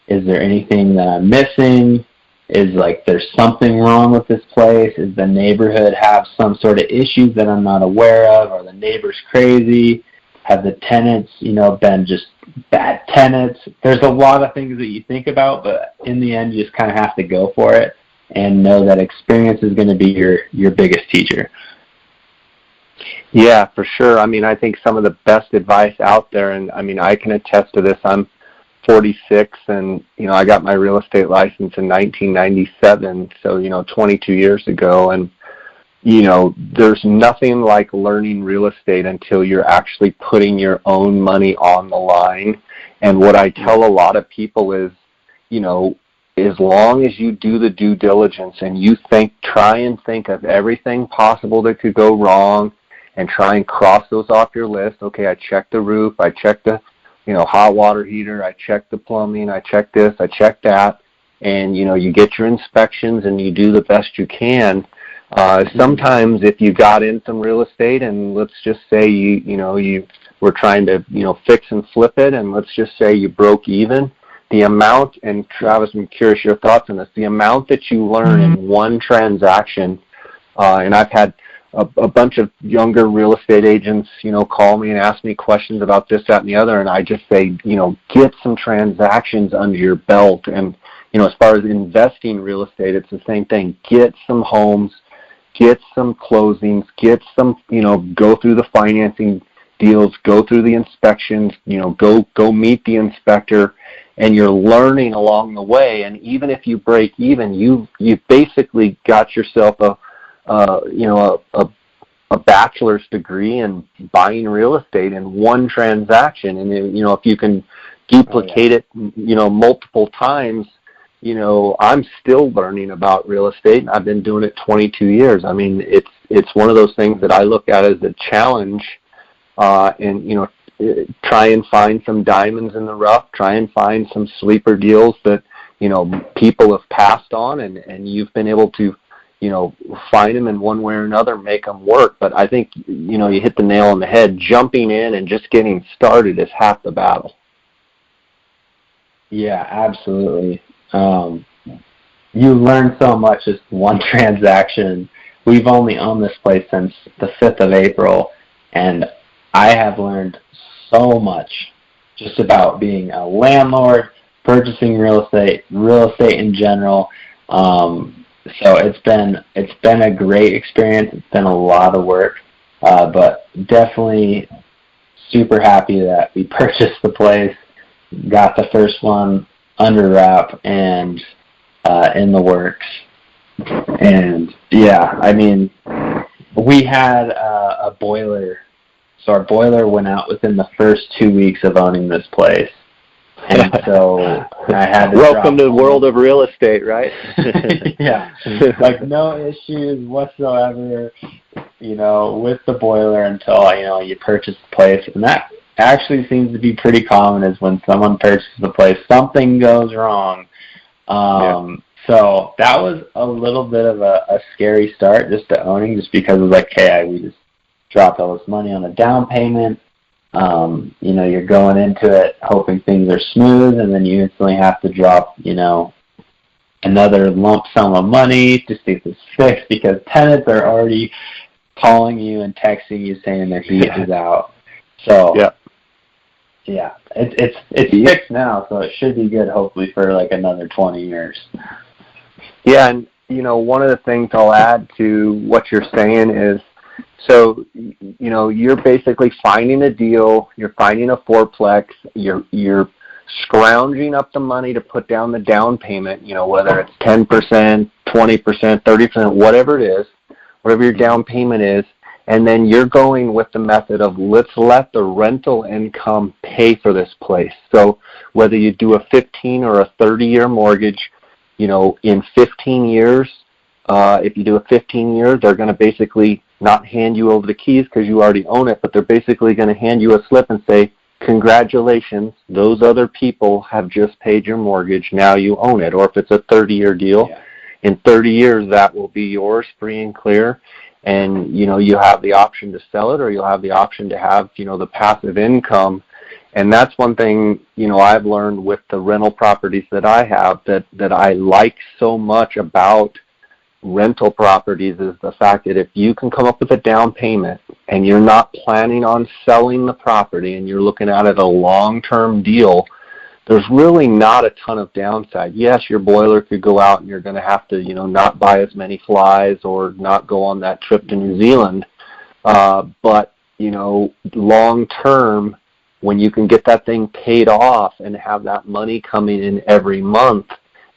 is there anything that I'm missing? Is there's something wrong with this place? Is the neighborhood have some sort of issues that I'm not aware of? Are the neighbors crazy? Have the tenants, been just bad tenants? There's a lot of things that you think about, but in the end, you just kind of have to go for it and know that experience is going to be your biggest teacher. Yeah, for sure. I think some of the best advice out there, and I can attest to this. I'm 46, and, I got my real estate license in 1997, so, 22 years ago. And, there's nothing like learning real estate until you're actually putting your own money on the line. And what I tell a lot of people is, as long as you do the due diligence and you try and think of everything possible that could go wrong and try and cross those off your list. Okay, I checked the roof, I checked the, hot water heater, I checked the plumbing, I checked this, I checked that, and, you get your inspections and you do the best you can. Sometimes if you got in some real estate and let's just say you were trying to, fix and flip it, and let's just say you broke even, the amount, and Travis, I'm curious your thoughts on this, the amount that you learn in one transaction, and I've had a bunch of younger real estate agents, call me and ask me questions about this, that, and the other, and I just say, get some transactions under your belt. And, as far as investing real estate, it's the same thing. Get some homes, get some closings, get some, go through the financing deals, go through the inspections, go meet the inspector, and you're learning along the way. And even if you break even, you've basically got yourself a bachelor's degree in buying real estate in one transaction. And if you can duplicate it, multiple times, I'm still learning about real estate, and I've been doing it 22 years. I mean, it's one of those things that I look at as a challenge, and try and find some diamonds in the rough, try and find some sleeper deals that people have passed on, and you've been able to find them in one way or another, make them work. But I think you hit the nail on the head. Jumping in and just getting started is half the battle. Yeah, absolutely. You learn so much just one transaction. We've only owned this place since the 5th of April, and I have learned so much just about being a landlord, purchasing real estate in general. So it's been a great experience. It's been a lot of work, but definitely super happy that we purchased the place, got the first one under wrap and in the works. And yeah, I mean, we had a boiler. So our boiler went out within the first 2 weeks of owning this place. And so I had to welcome to the world of real estate, right? Yeah, like no issues whatsoever, with the boiler until, you purchase the place. And that actually seems to be pretty common, is when someone purchases the place, something goes wrong. So that was a little bit of a scary start just to owning, just because it was like, hey, we just dropped all this money on a down payment. You're going into it hoping things are smooth, and then you instantly have to drop, another lump sum of money just to get this fixed, because tenants are already calling you and texting you saying their heat is out. So yeah, it's fixed now, so it should be good hopefully for like another 20 years. Yeah, and one of the things I'll add to what you're saying is, so, you're basically finding a deal, you're finding a fourplex, you're scrounging up the money to put down the down payment, whether it's 10%, 20%, 30%, whatever it is, whatever your down payment is, and then you're going with the method of let's let the rental income pay for this place. So whether you do a 15 or a 30-year mortgage, in 15 years, if you do a 15-year, they're going to basically not hand you over the keys because you already own it, but they're basically going to hand you a slip and say, congratulations, those other people have just paid your mortgage, now you own it. Or if it's a 30-year deal, in 30 years that will be yours free and clear, and you have the option to sell it, or you'll have the option to have the passive income. And that's one thing I've learned with the rental properties that I have that I like so much about rental properties, is the fact that if you can come up with a down payment and you're not planning on selling the property and you're looking at it a long-term deal, there's really not a ton of downside. Yes, your boiler could go out and you're going to have to not buy as many flies or not go on that trip to New Zealand, but long-term, when you can get that thing paid off and have that money coming in every month,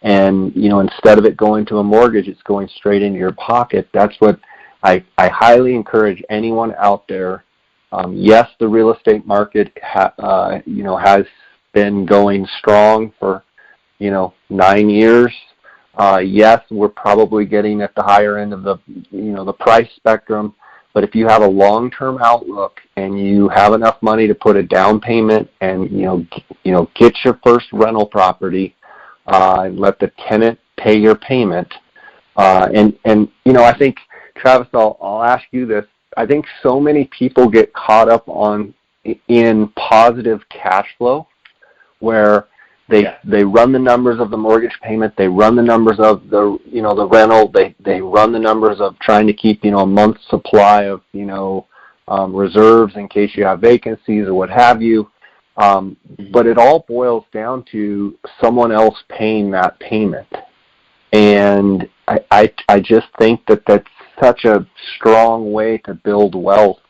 and instead of it going to a mortgage, it's going straight into your pocket. That's what I highly encourage anyone out there. Yes, the real estate market has been going strong for 9 years. Yes, we're probably getting at the higher end of the price spectrum. But if you have a long-term outlook and you have enough money to put a down payment and get your first rental property, and let the tenant pay your payment, and I think, Travis, I'll ask you this. I think so many people get caught up in positive cash flow, where they run the numbers of the mortgage payment, they run the numbers of the rental, they run the numbers of trying to keep a month's supply of reserves in case you have vacancies or what have you. But it all boils down to someone else paying that payment, and I just think that that's such a strong way to build wealth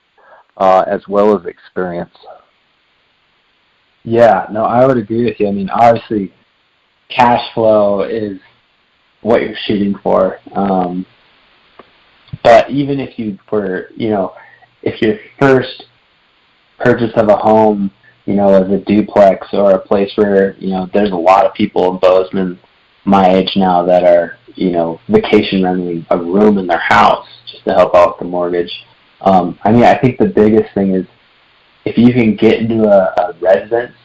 as well as experience. Yeah, no, I would agree with you. I mean, obviously, cash flow is what you're shooting for. But even if if your first purchase of a home, is a duplex or a place where, there's a lot of people in Bozeman my age now that are, vacation renting a room in their house just to help out with the mortgage. I think the biggest thing is, if you can get into a residence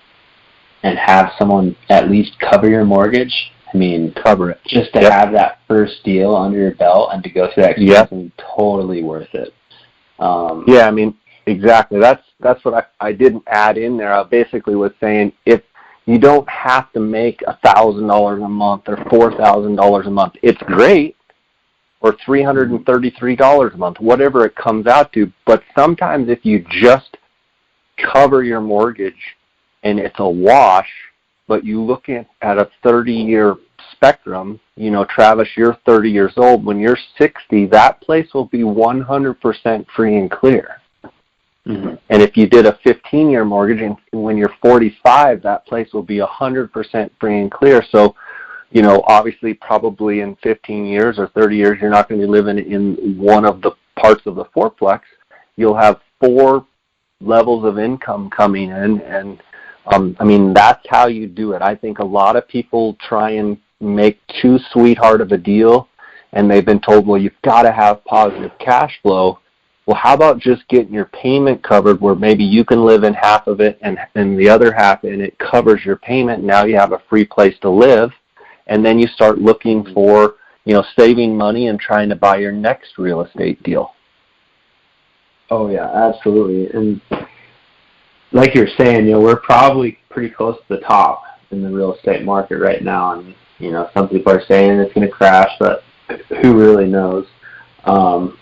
and have someone at least cover your mortgage, cover it. Just to have that first deal under your belt and to go through that experience, totally worth it. Exactly. That's what I didn't add in there. I basically was saying, if you don't have to make $1,000 a month or $4,000 a month, it's great, or $333 a month, whatever it comes out to. But sometimes if you just cover your mortgage and it's a wash, but you look at a 30-year spectrum, Travis, you're 30 years old. When you're 60, that place will be 100% free and clear. Mm-hmm. And if you did a 15-year mortgage, and when you're 45, that place will be 100% free and clear. So, obviously, probably in 15 years or 30 years, you're not going to be living in one of the parts of the fourplex. You'll have 4 levels of income coming in, and that's how you do it. I think a lot of people try and make too sweetheart of a deal, and they've been told, well, you've got to have positive cash flow. Well, how about just getting your payment covered, where maybe you can live in half of it and the other half, and it covers your payment. Now you have a free place to live, and then you start looking for, saving money and trying to buy your next real estate deal. Oh, yeah, absolutely. And like you're saying, we're probably pretty close to the top in the real estate market right now. And, some people are saying it's going to crash, but who really knows?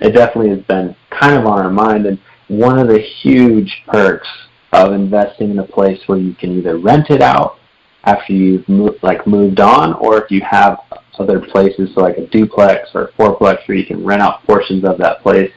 It definitely has been kind of on our mind. And one of the huge perks of investing in a place where you can either rent it out after you've moved on, or if you have other places, so like a duplex or a fourplex where you can rent out portions of that place,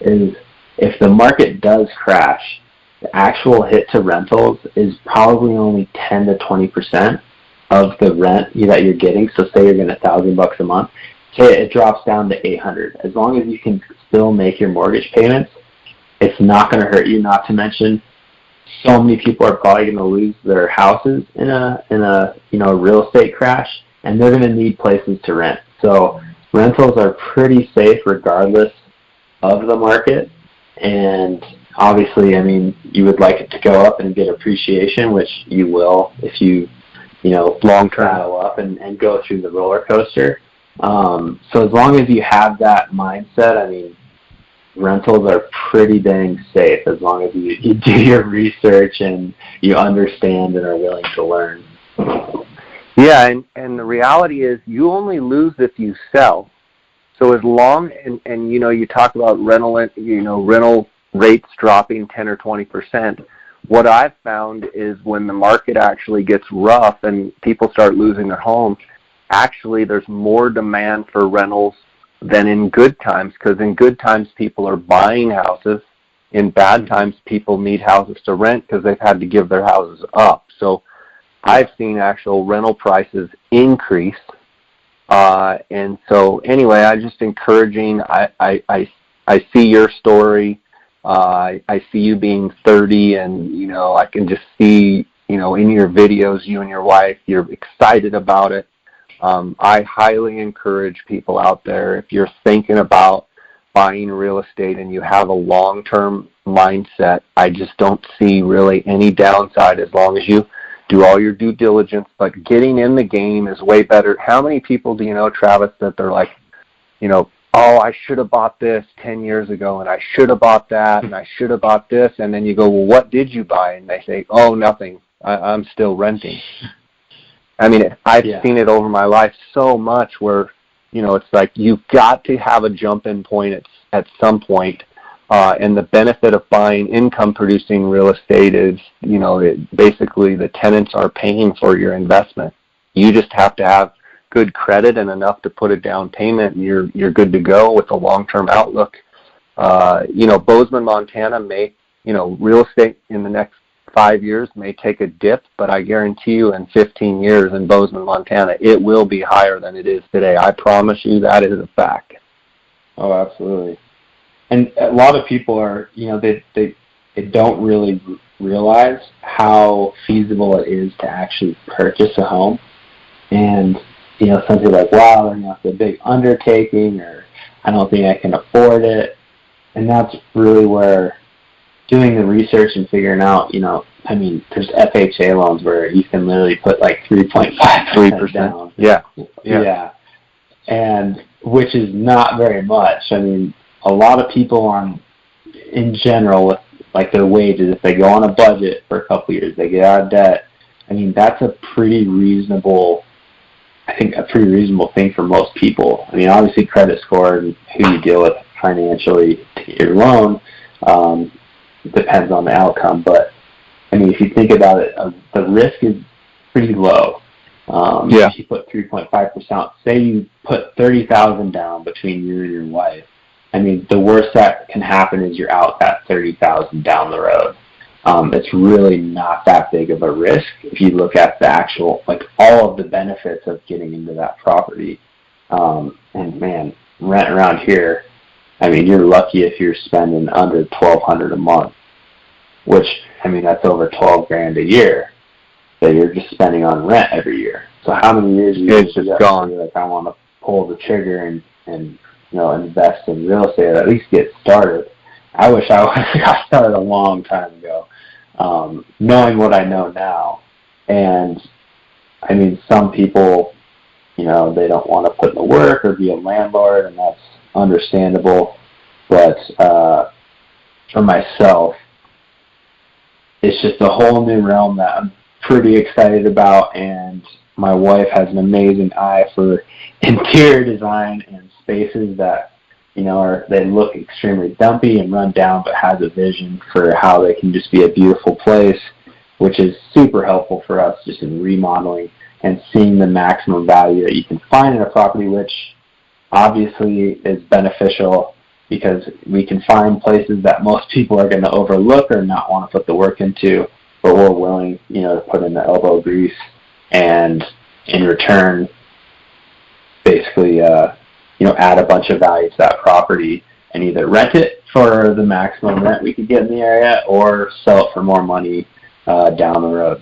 is if the market does crash, the actual hit to rentals is probably only 10 to 20% of the rent that you're getting. So say you're getting $1,000 a month, say it drops down to $800. As long as you can still make your mortgage payments, it's not going to hurt you. Not to mention, so many people are probably going to lose their houses in a real estate crash, and they're going to need places to rent. So rentals are pretty safe regardless of the market. And obviously, you would like it to go up and get appreciation, which you will if you long travel up and go through the roller coaster. So as long as you have that mindset, rentals are pretty dang safe as long as you do your research and you understand and are willing to learn. Yeah, and the reality is you only lose if you sell. So as long, and you talk about rental rates dropping 10 or 20%, what I've found is when the market actually gets rough and people start losing their homes, actually there's more demand for rentals than in good times, because in good times people are buying houses in bad times, people need houses to rent because they've had to give their houses up. So I've seen actual rental prices increase. And so anyway, I'm just encouraging. I see your story. I see you being 30, and I can just see in your videos, you and your wife, you're excited about it. I highly encourage people out there, if you're thinking about buying real estate and you have a long-term mindset, I just don't see really any downside as long as you do all your due diligence. But getting in the game is way better. How many people do you know, Travis, that they're like, oh, I should have bought this 10 years ago, and I should have bought that, and I should have bought this, and then you go, well, what did you buy? And they say, oh, nothing. I'm still renting. I mean, I've seen it over my life so much where, it's like you've got to have a jump-in point at some point. And the benefit of buying income-producing real estate is, basically the tenants are paying for your investment. You just have to have good credit and enough to put a down payment, and you're good to go with a long-term outlook. Bozeman, Montana may, real estate in the next 5 years may take a dip, but I guarantee you in 15 years in Bozeman, Montana, it will be higher than it is today. I promise you that is a fact. Oh, absolutely. And a lot of people are, they don't really realize how feasible it is to actually purchase a home. And, some people are like, wow, it's a big undertaking, or I don't think I can afford it. And that's really where doing the research and figuring out, there's FHA loans where you can literally put like 3.5% down. Yeah. And which is not very much. I mean, a lot of people in general, with like their wages, if they go on a budget for a couple of years, they get out of debt. I mean, that's a pretty reasonable thing for most people. I mean, obviously credit score and who you deal with financially to get your loan depends on the outcome. But, I mean, if you think about it, the risk is pretty low. If you put 3.5%, say you put $30,000 down between you and your wife, I mean, the worst that can happen is you're out that $30,000 down the road. It's really not that big of a risk if you look at the actual, like, all of the benefits of getting into that property. And man, rent around here, I mean, you're lucky if you're spending under $1,200 a month, which, I mean, that's over $12,000 a year that you're just spending on rent every year. So how many years are you just gone? Like, I want to pull the trigger and invest in real estate, or at least get started. I wish I would have got started a long time ago, knowing what I know now. And, I mean, some people, they don't want to put in the work or be a landlord, and that's understandable. But for myself, it's just a whole new realm that I'm pretty excited about, and my wife has an amazing eye for interior design and spaces that, they look extremely dumpy and run down, but has a vision for how they can just be a beautiful place, which is super helpful for us just in remodeling and seeing the maximum value that you can find in a property, which obviously is beneficial because we can find places that most people are going to overlook or not want to put the work into, but we're willing, to put in the elbow grease and in return, basically, add a bunch of value to that property and either rent it for the maximum rent we could get in the area or sell it for more money down the road.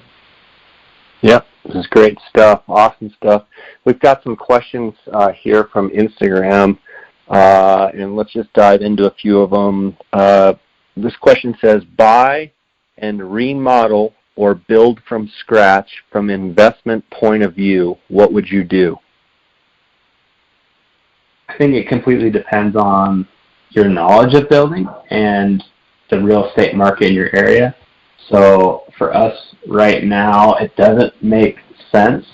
Yep, this is great stuff, awesome stuff. We've got some questions here from Instagram, and let's just dive into a few of them. This question says, buy and remodel or build from scratch from an investment point of view, what would you do? I think it completely depends on your knowledge of building and the real estate market in your area. So for us right now, it doesn't make sense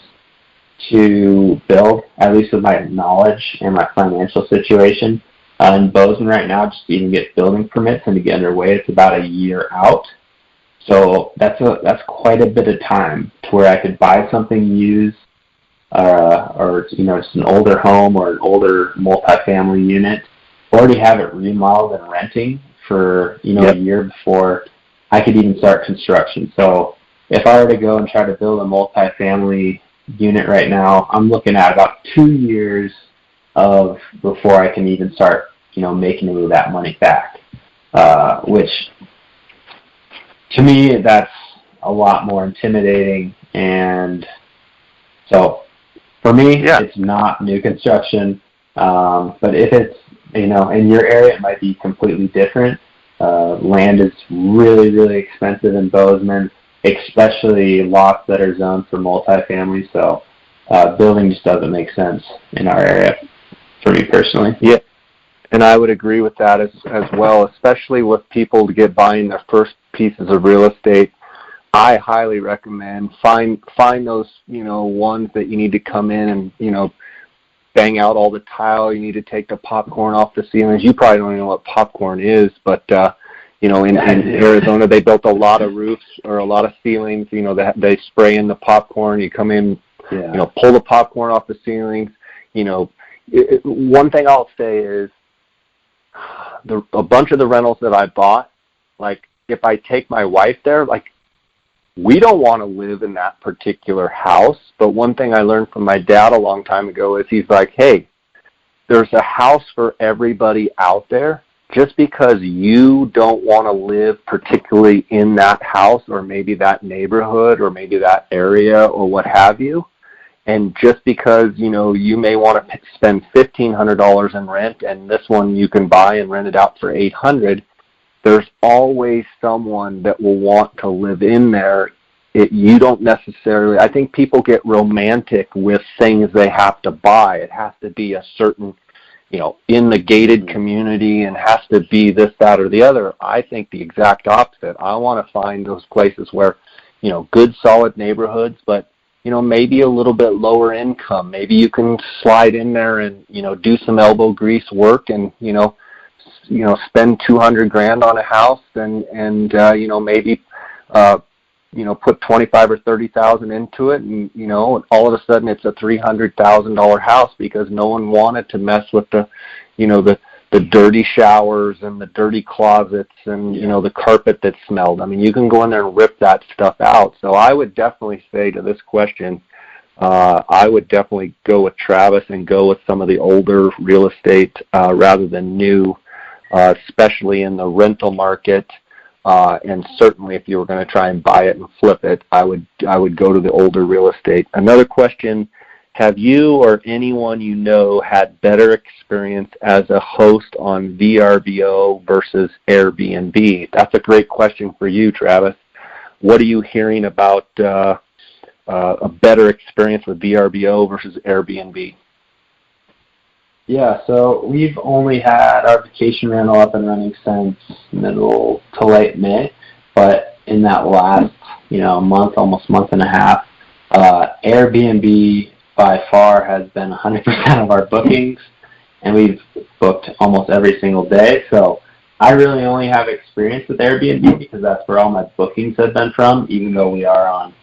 to build, at least with my knowledge and my financial situation. In Bozeman right now, just to even get building permits and to get underway, it's about a year out. So that's quite a bit of time to where I could buy something used, or just an older home or an older multifamily unit, already have it remodeled and renting for, a year before I could even start construction. So if I were to go and try to build a multifamily unit right now, I'm looking at about 2 years of before I can even start, making any of that money back, which to me, that's a lot more intimidating. And so for me, it's not new construction. But if it's, in your area, it might be completely different. Land is really, really expensive in Bozeman, especially lots that are zoned for multifamily. So building just doesn't make sense in our area for me personally. Yeah, and I would agree with that as well, especially with people to get buying their first pieces of real estate. I highly recommend find those, ones that you need to come in and, bang out all the tile. You need to take the popcorn off the ceilings. You probably don't even know what popcorn is, but in Arizona they built a lot of roofs or a lot of ceilings. They spray in the popcorn. You come in, pull the popcorn off the ceilings. One thing I'll say is a bunch of the rentals that I bought, like if I take my wife there, like we don't want to live in that particular house, but one thing I learned from my dad a long time ago is he's like, hey, there's a house for everybody out there. Just because you don't want to live particularly in that house or maybe that neighborhood or maybe that area or what have you, and just because, you may want to spend $1,500 in rent and this one you can buy and rent it out for $800, there's always someone that will want to live in there. You don't necessarily, I think people get romantic with things they have to buy. It has to be a certain, in the gated community and has to be this, that, or the other. I think the exact opposite. I want to find those places where, good, solid neighborhoods, but, maybe a little bit lower income. Maybe you can slide in there and, do some elbow grease work and, spend $200,000 on a house and maybe put 25 or 30,000 into it, and all of a sudden it's a $300,000 house because no one wanted to mess with the dirty showers and the dirty closets and the carpet that smelled. I mean, you can go in there and rip that stuff out. So I would definitely say to this question, I would definitely go with Travis and go with some of the older real estate rather than new. Especially in the rental market, and certainly if you were going to try and buy it and flip it, I would go to the older real estate. Another question, have you or anyone had better experience as a host on VRBO versus Airbnb? That's a great question for you, Travis. What are you hearing about a better experience with VRBO versus Airbnb? Yeah, so we've only had our vacation rental up and running since middle to late May, but in that last, month, almost month and a half, Airbnb by far has been 100% of our bookings, and we've booked almost every single day. So I really only have experience with Airbnb because that's where all my bookings have been from, even though we are on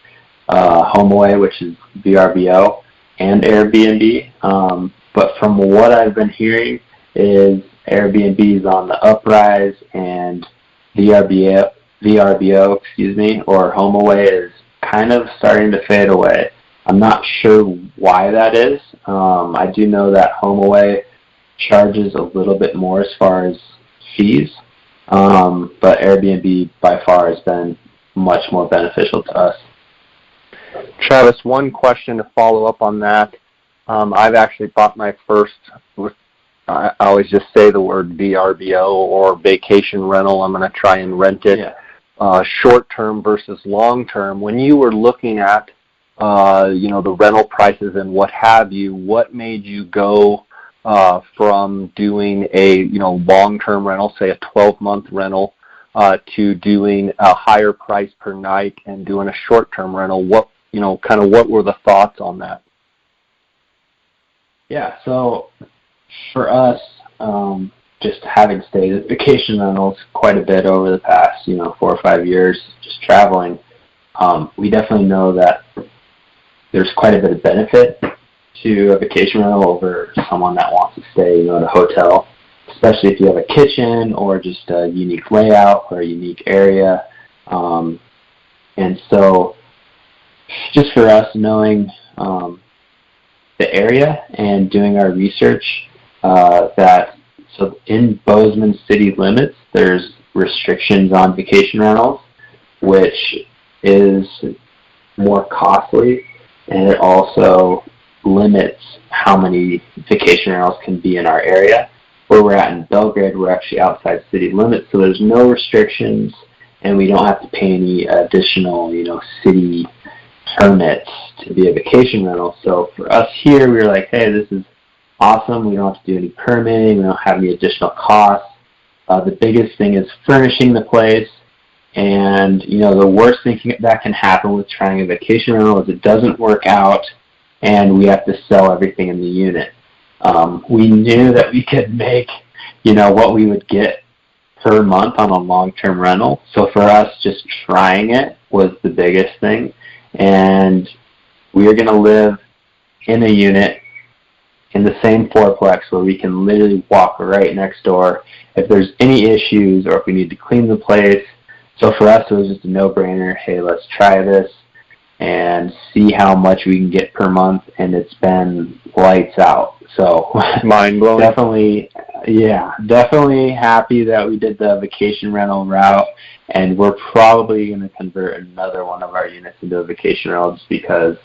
HomeAway, which is VRBO, and Airbnb. But from what I've been hearing is Airbnb is on the uprise and VRBO, or HomeAway is kind of starting to fade away. I'm not sure why that is. I do know that HomeAway charges a little bit more as far as fees, but Airbnb by far has been much more beneficial to us. Travis, one question to follow up on that. I've actually bought my first, I always just say the word VRBO or vacation rental. I'm going to try and rent it short-term versus long-term. When you were looking at, the rental prices and what have you, what made you go from doing a, long-term rental, say a 12-month rental, to doing a higher price per night and doing a short-term rental? What were the thoughts on that? Yeah, so for us, just having stayed at vacation rentals quite a bit over the past, 4 or 5 years, just traveling, we definitely know that there's quite a bit of benefit to a vacation rental over someone that wants to stay, at a hotel. especially if you have a kitchen or just a unique layout or a unique area. And so just for us knowing the area and doing our research, so in Bozeman city limits, there's restrictions on vacation rentals, which is more costly, and it also limits how many vacation rentals can be in our area. Where we're at in Belgrade, we're actually outside city limits, so there's no restrictions, and we don't have to pay any additional, city permits to be a vacation rental. So for us here, we were like, hey, this is awesome. We don't have to do any permitting. We don't have any additional costs. The biggest thing is furnishing the place. And, the worst thing that can happen with trying a vacation rental is it doesn't work out and we have to sell everything in the unit. We knew that we could make, what we would get per month on a long-term rental. So for us, just trying it was the biggest thing. And we are going to live in a unit in the same fourplex where we can literally walk right next door if there's any issues or if we need to clean the place. So for us, it was just a no-brainer. Hey, let's try this and see how much we can get per month, and it's been lights out. So mind-blowing. Definitely happy that we did the vacation rental route, and we're probably going to convert another one of our units into a vacation rental just because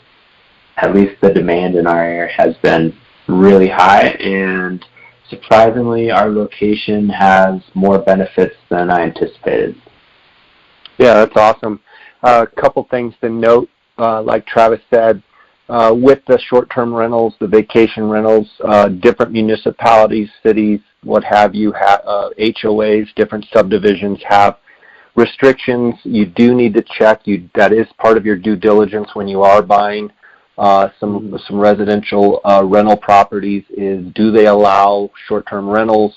at least the demand in our area has been really high, and surprisingly, our location has more benefits than I anticipated. Yeah, that's awesome. A couple things to note, like Travis said, with the short-term rentals, the vacation rentals, different municipalities, cities, what have you, HOAs, different subdivisions have restrictions. You do need to check. That is part of your due diligence when you are buying some residential rental properties. Is do they allow short-term rentals?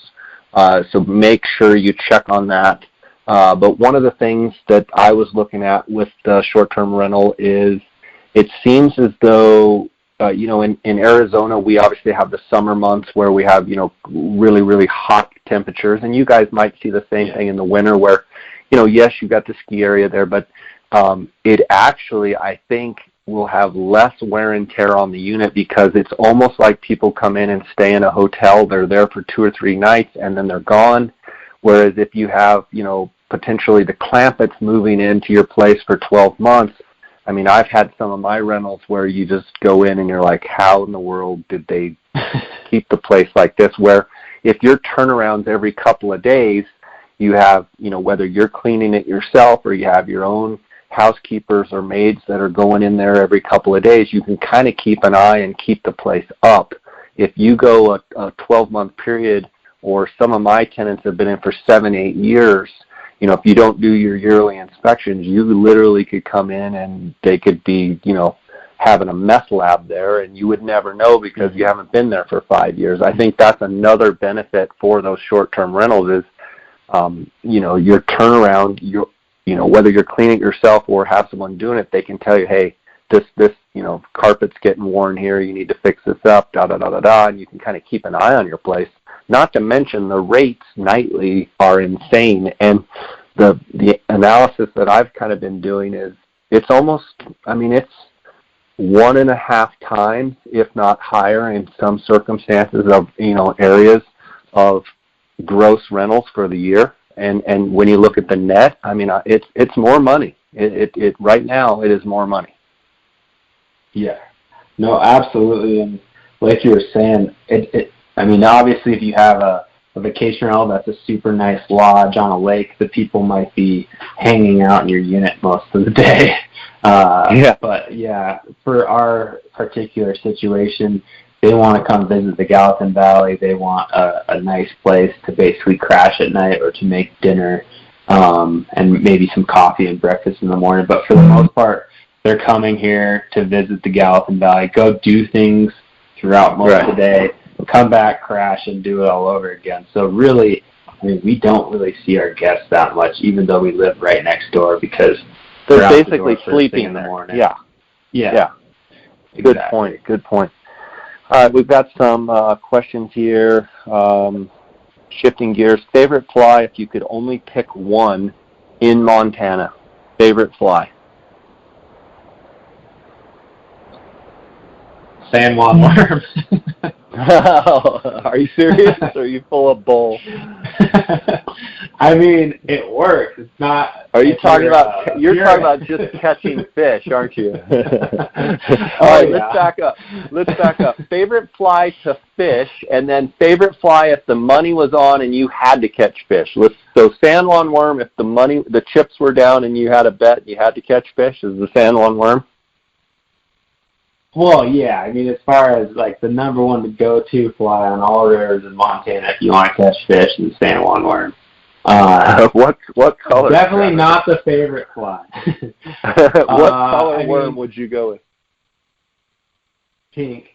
So make sure you check on that. But one of the things that I was looking at with the short-term rental is it seems as though, in Arizona, we obviously have the summer months where we have, really, really hot temperatures. And you guys might see the same thing in the winter where, yes, you got the ski area there, but it actually, I think, will have less wear and tear on the unit because it's almost like people come in and stay in a hotel. They're there for 2 or 3 nights and then they're gone. Whereas if you have, potentially the Clampetts moving into your place for 12 months, I mean, I've had some of my rentals where you just go in and you're like, how in the world did they keep the place like this? Where if your turnarounds every couple of days, you have, whether you're cleaning it yourself or you have your own housekeepers or maids that are going in there every couple of days, you can kind of keep an eye and keep the place up. If you go a 12-month period, or some of my tenants have been in for 7, 8 years, if you don't do your yearly inspections, you literally could come in and they could be, having a meth lab there, and you would never know because you haven't been there for 5 years. I think that's another benefit for those short-term rentals is, your turnaround, whether you're cleaning it yourself or have someone doing it, they can tell you, hey, this, carpet's getting worn here, you need to fix this up, and you can kind of keep an eye on your place. Not to mention the rates nightly are insane, and the analysis that I've kind of been doing is it's almost, it's 1.5 times, if not higher in some circumstances of, areas of gross rentals for the year. And when you look at the net, it's more money. It right now it is more money. Yeah. No, absolutely. And like you were saying, obviously if you have a vacation rental that's a super nice lodge on a lake, the people might be hanging out in your unit most of the day. But yeah, for our particular situation, they want to come visit the Gallatin Valley. They want a nice place to basically crash at night or to make dinner and maybe some coffee and breakfast in the morning. But for the most part, they're coming here to visit the Gallatin Valley, go do things throughout most of the day, come back, crash, and do it all over again. So really, we don't really see our guests that much, even though we live right next door, because they're basically sleeping in the morning. Yeah. Exactly. Good point. All right, we've got some questions here. Shifting gears, favorite fly if you could only pick one in Montana. Favorite fly. San Juan worm. Are you serious? Or are you full of bull? I mean, it works. It's not. Are you talking about? You're talking about just catching fish, aren't you? All right, let's back up. Favorite fly to fish, and then favorite fly if the money was on and you had to catch fish. So San Juan worm, if the chips were down and you had a bet, you had to catch fish. Is the San Juan worm? Well, yeah. I mean, as far as like the number one to go-to fly on all rivers in Montana, if you want to catch fish, is the San Juan worm. What color? Definitely not the favorite fly. What color worm would you go with? Pink.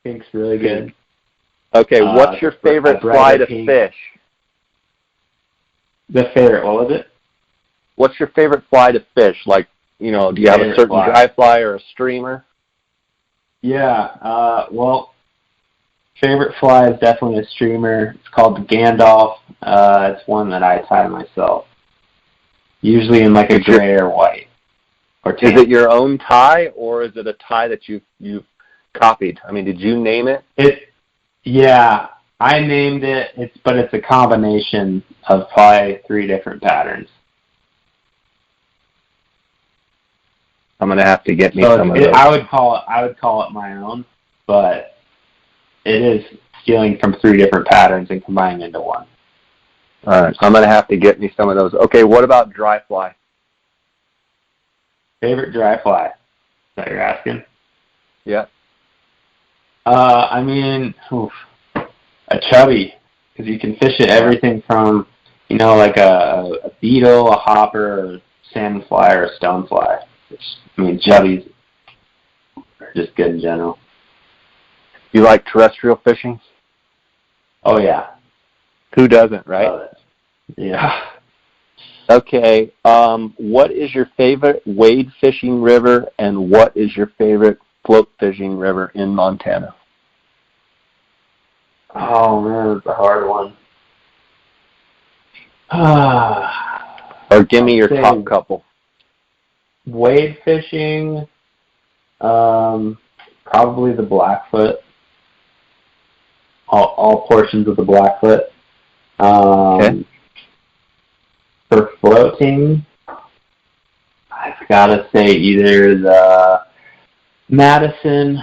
Pink's really good. Okay, what's your favorite fly to fish? The favorite, what was it? What's your favorite fly to fish? Like, do you have a certain dry fly or a streamer? Yeah, well, favorite fly is definitely a streamer. It's called the Gandalf. It's one that I tie myself, usually in like a gray or white. Or tan. Is it your own tie, or is it a tie that you've copied? I mean, did you name it? Yeah, I named it. But it's a combination of probably 3 different patterns. I'm gonna have to get me some of those. I would call it my own, but it is stealing from 3 different patterns and combining into one. All right, I'm gonna have to get me some of those. Okay, what about dry fly? Favorite dry fly? Is that you're asking? Yeah. I mean, a chubby, because you can fish it everything from, like a beetle, a hopper, a salmon fly, or a stone fly. I mean, chubbies are just good in general. You like terrestrial fishing? Oh, yeah. Who doesn't, right? Love it. Yeah. Okay, what is your favorite wade fishing river, and what is your favorite float fishing river in Montana? Oh, man, it's a hard one. Or give me your top couple. Wade fishing, probably the Blackfoot. All portions of the Blackfoot. Okay. For floating, I've got to say either the Madison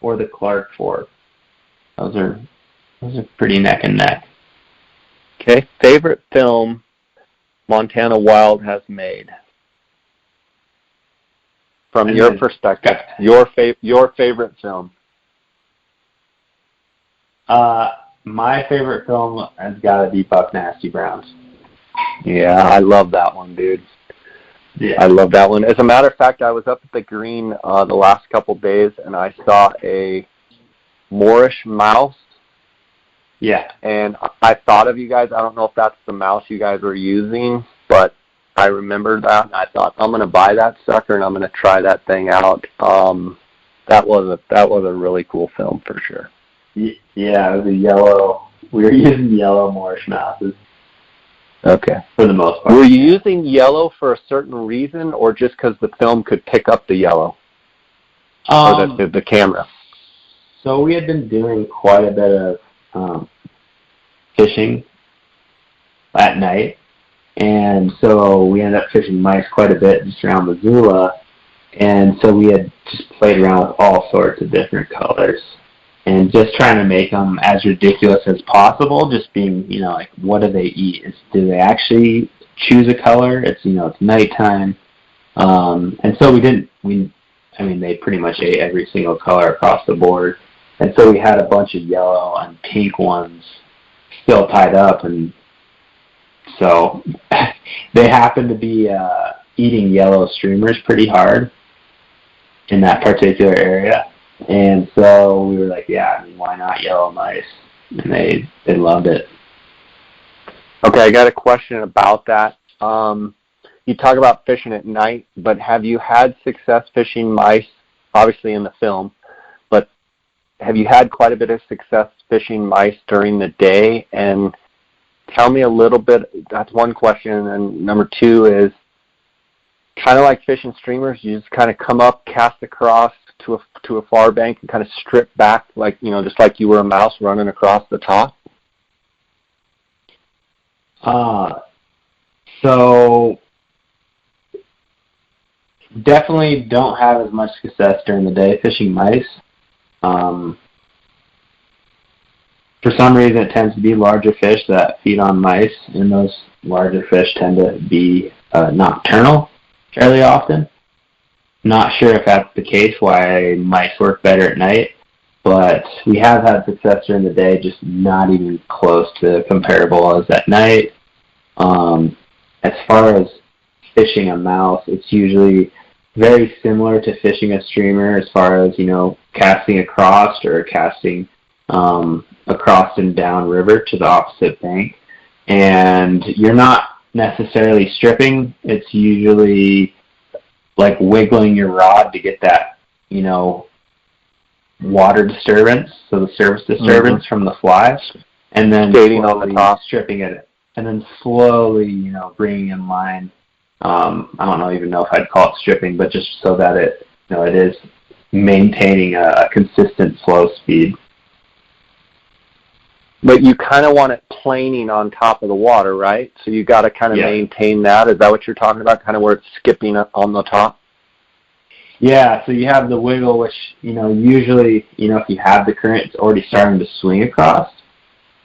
or the Clark Fork. Those are pretty neck and neck. Okay. Favorite film Montana Wild has made? From your perspective, your favorite film. My favorite film has got to be Buck Nasty Browns. Yeah, I love that one, dude. Yeah. I love that one. As a matter of fact, I was up at the green the last couple days, and I saw a Moorish mouse. Yeah. And I thought of you guys. I don't know if that's the mouse you guys were using, but I remembered that, and I thought, I'm going to buy that sucker, and I'm going to try that thing out. That was a really cool film for sure. Yeah, it was a yellow. We were using yellow Moorish mouses. Okay. For the most part. Were you using yellow for a certain reason, or just because the film could pick up the yellow? Or the camera? So we had been doing quite a bit of fishing at night, and so we ended up fishing mice quite a bit just around Missoula, and so we had just played around with all sorts of different colors. And just trying to make them as ridiculous as possible, just being, like, what do they eat? Do they actually choose a color? It's nighttime. And so they pretty much ate every single color across the board. And so we had a bunch of yellow and pink ones still tied up. And so they happened to be eating yellow streamers pretty hard in that particular area. And so we were like, why not yellow mice? And they loved it. Okay, I got a question about that. You talk about fishing at night, but have you had success fishing mice, obviously in the film, but have you had quite a bit of success fishing mice during the day? And tell me a little bit. That's one question, and number two is kind of like fishing streamers. You just kind of come up, cast across to a far bank, and kind of strip back, like just like you were a mouse running across the top. So definitely don't have as much success during the day fishing mice. For some reason, it tends to be larger fish that feed on mice, and those larger fish tend to be nocturnal fairly often. Not sure if that's the case, why mice work better at night, but we have had success during the day, just not even close to comparable as at night. As far as fishing a mouse, it's usually very similar to fishing a streamer as far as, casting across or casting across and down river to the opposite bank. And you're not necessarily stripping. It's usually like wiggling your rod to get that, water disturbance, so the surface disturbance from the fly, and then skating on the top, stripping it, and then slowly, bringing in line. I don't even know if I'd call it stripping, but just so that it is maintaining a consistent flow speed. But you kind of want it planing on top of the water, right? So you got to kind of maintain that. Is that what you're talking about? Kind of where it's skipping on the top? Yeah. So you have the wiggle, which usually if you have the current, it's already starting to swing across.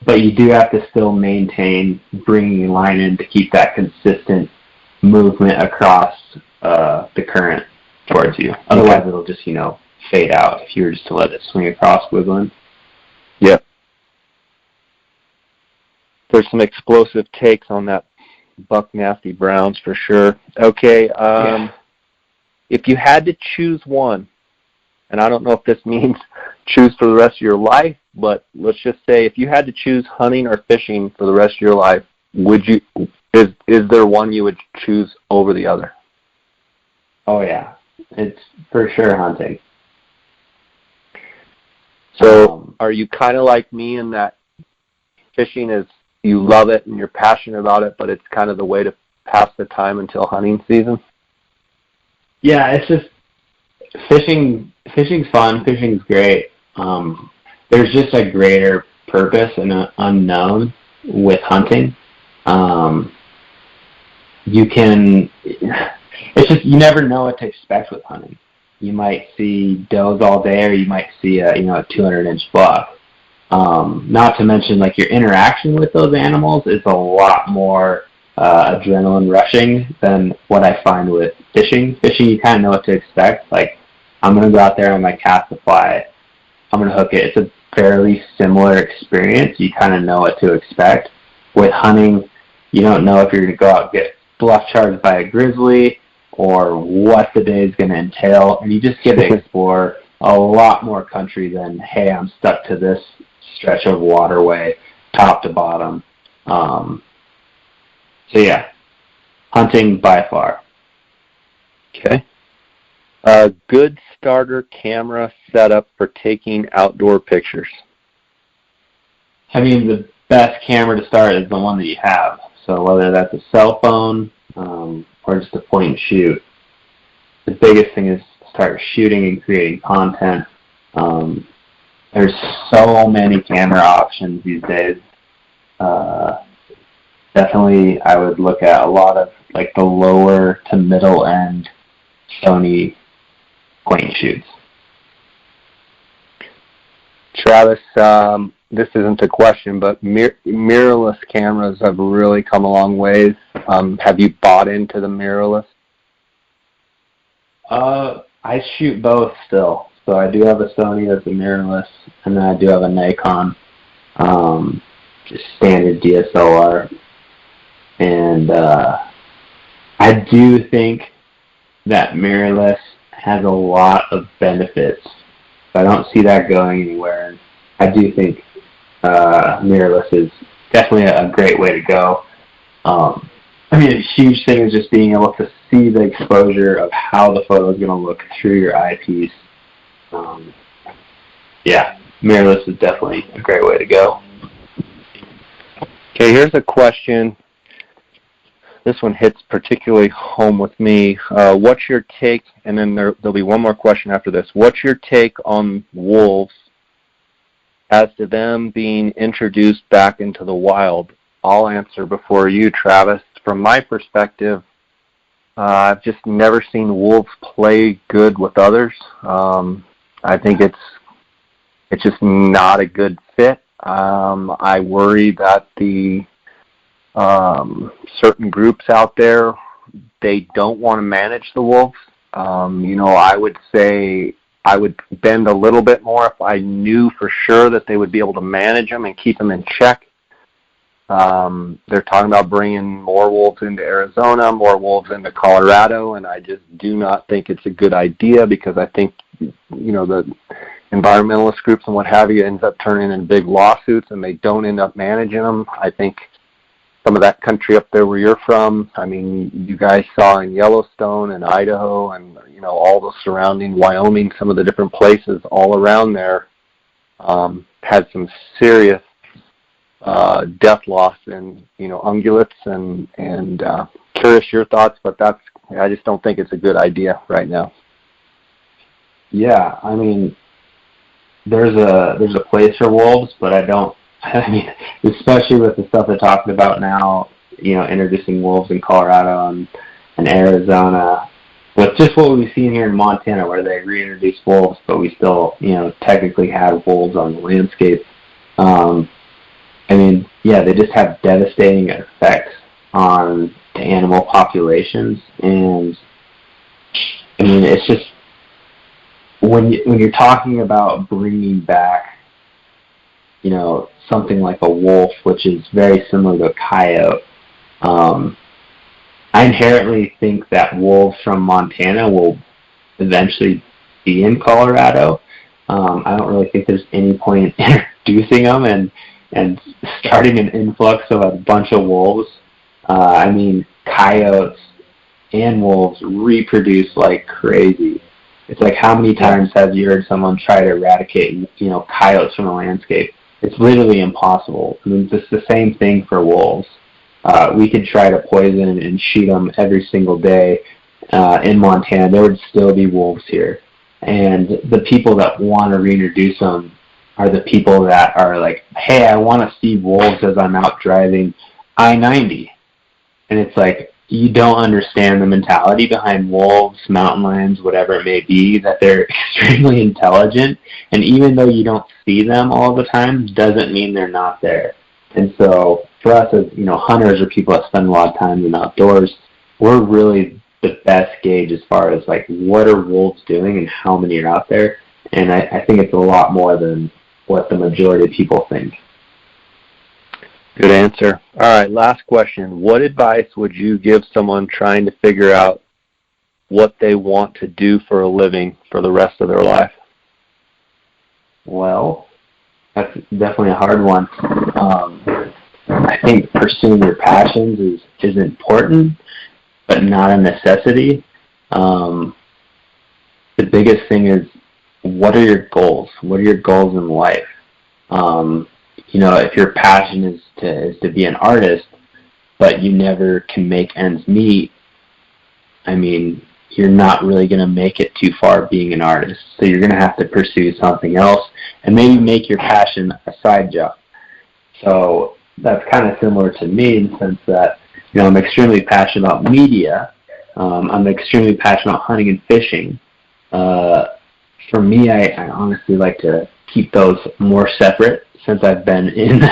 But you do have to still maintain bringing your line in to keep that consistent movement across the current towards you. Otherwise, it'll just fade out if you were just to let it swing across wiggling. Yeah. There's some explosive takes on that Buck Nasty Browns for sure. Okay, if you had to choose one, and I don't know if this means choose for the rest of your life, but let's just say if you had to choose hunting or fishing for the rest of your life, is there one you would choose over the other? Oh yeah, it's for sure hunting. So are you kind of like me in that fishing is, you love it and you're passionate about it, but it's kind of the way to pass the time until hunting season? Yeah, it's just fishing's fun, fishing's great. There's just a greater purpose and an unknown with hunting. It's just, you never know what to expect with hunting. You might see does all day, or you might see a 200-inch buck. Not to mention, like, your interaction with those animals is a lot more adrenaline rushing than what I find with fishing. Fishing, you kind of know what to expect. Like, I'm going to go out there, I'm going to cast the fly, I'm going to hook it. It's a fairly similar experience. You kind of know what to expect. With hunting, you don't know if you're going to go out and get bluff charged by a grizzly or what the day is going to entail. And you just get to explore a lot more country than, hey, I'm stuck to this stretch of waterway, top to bottom. So yeah, hunting by far. Okay. A good starter camera setup for taking outdoor pictures. I mean, the best camera to start is the one that you have. So whether that's a cell phone or just a point and shoot, the biggest thing is to start shooting and creating content. There's so many camera options these days. Definitely, I would look at a lot of like the lower to middle end Sony point and shoots. Travis, this isn't a question, but mirrorless cameras have really come a long ways. Have you bought into the mirrorless? I shoot both still. So I do have a Sony that's a mirrorless, and then I do have a Nikon, just standard DSLR. And I do think that mirrorless has a lot of benefits. I don't see that going anywhere. I do think mirrorless is definitely a great way to go. I mean, a huge thing is just being able to see the exposure of how the photo is going to look through your eyepiece. Yeah, mirrorless is definitely a great way to go. Okay, here's a question. This one hits particularly home with me. What's your take, and then there'll be one more question after this. What's your take on wolves as to them being introduced back into the wild? I'll answer before you, Travis. From my perspective, I've just never seen wolves play good with others. I think it's just not a good fit. I worry that the certain groups out there, they don't want to manage the wolves. I would say I would bend a little bit more if I knew for sure that they would be able to manage them and keep them in check. They're talking about bringing more wolves into Arizona, more wolves into Colorado, and I just do not think it's a good idea, because I think, the environmentalist groups and what have you ends up turning into big lawsuits, and they don't end up managing them. I think some of that country up there where you're from, I mean, you guys saw in Yellowstone and Idaho and, all the surrounding Wyoming, some of the different places all around there had some serious death loss in, ungulates, and curious your thoughts, but I just don't think it's a good idea right now. Yeah, I mean, there's a place for wolves, but especially with the stuff they're talking about now, introducing wolves in Colorado and Arizona, with just what we've seen here in Montana, where they reintroduce wolves, but we still, technically have wolves on the landscape. They just have devastating effects on the animal populations, and it's just when you're talking about bringing back, something like a wolf, which is very similar to a coyote. I inherently think that wolves from Montana will eventually be in Colorado. I don't really think there's any point in introducing them and starting an influx of a bunch of wolves. Coyotes and wolves reproduce like crazy. It's like, how many times have you heard someone try to eradicate, coyotes from the landscape? It's literally impossible. It's the same thing for wolves. We could try to poison and shoot them every single day in Montana. There would still be wolves here. And the people that want to reintroduce them are the people that are like, hey, I want to see wolves as I'm out driving I-90. And it's like, you don't understand the mentality behind wolves, mountain lions, whatever it may be, that they're extremely intelligent. And even though you don't see them all the time, doesn't mean they're not there. And so for us as, hunters or people that spend a lot of time in the outdoors, we're really the best gauge as far as like, what are wolves doing and how many are out there. And I think it's a lot more than what the majority of people think. Good answer. All right, last question. What advice would you give someone trying to figure out what they want to do for a living for the rest of their life? Well, that's definitely a hard one. I think pursuing your passions is important, but not a necessity. The biggest thing is, what are your goals? What are your goals in life? If your passion is to be an artist, but you never can make ends meet, you're not really going to make it too far being an artist. So you're going to have to pursue something else and maybe make your passion a side job. So that's kind of similar to me in the sense that, I'm extremely passionate about media. I'm extremely passionate about hunting and fishing. For me, I honestly like to keep those more separate, since I've been in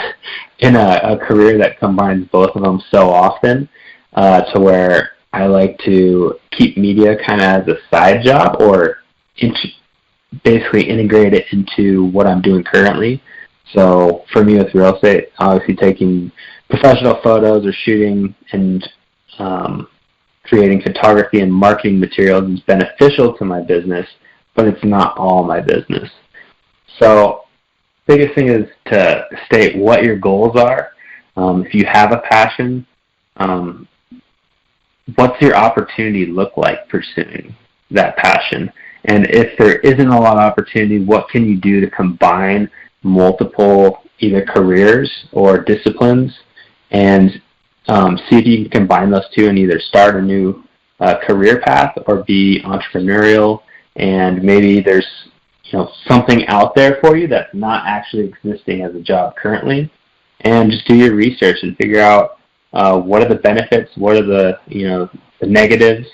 a career that combines both of them so often, to where I like to keep media kind of as a side job, or basically integrate it into what I'm doing currently. So for me with real estate, obviously taking professional photos or shooting and creating photography and marketing materials is beneficial to my business, but it's not all my business. So biggest thing is to state what your goals are. If you have a passion, what's your opportunity look like pursuing that passion? And if there isn't a lot of opportunity, what can you do to combine multiple either careers or disciplines and see if you can combine those two and either start a new career path or be entrepreneurial, and maybe there's something out there for you that's not actually existing as a job currently, and just do your research and figure out what are the benefits, what are the the negatives,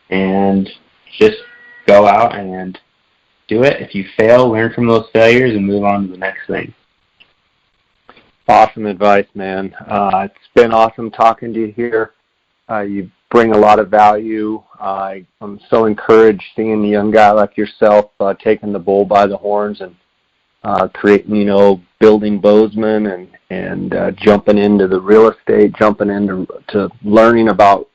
and just go out and do it. If you fail, learn from those failures and move on to the next thing. Awesome advice, man. It's been awesome talking to you here. You bring a lot of value. I'm so encouraged seeing a young guy like yourself taking the bull by the horns and creating, building Bozeman and jumping into the real estate, jumping into learning about,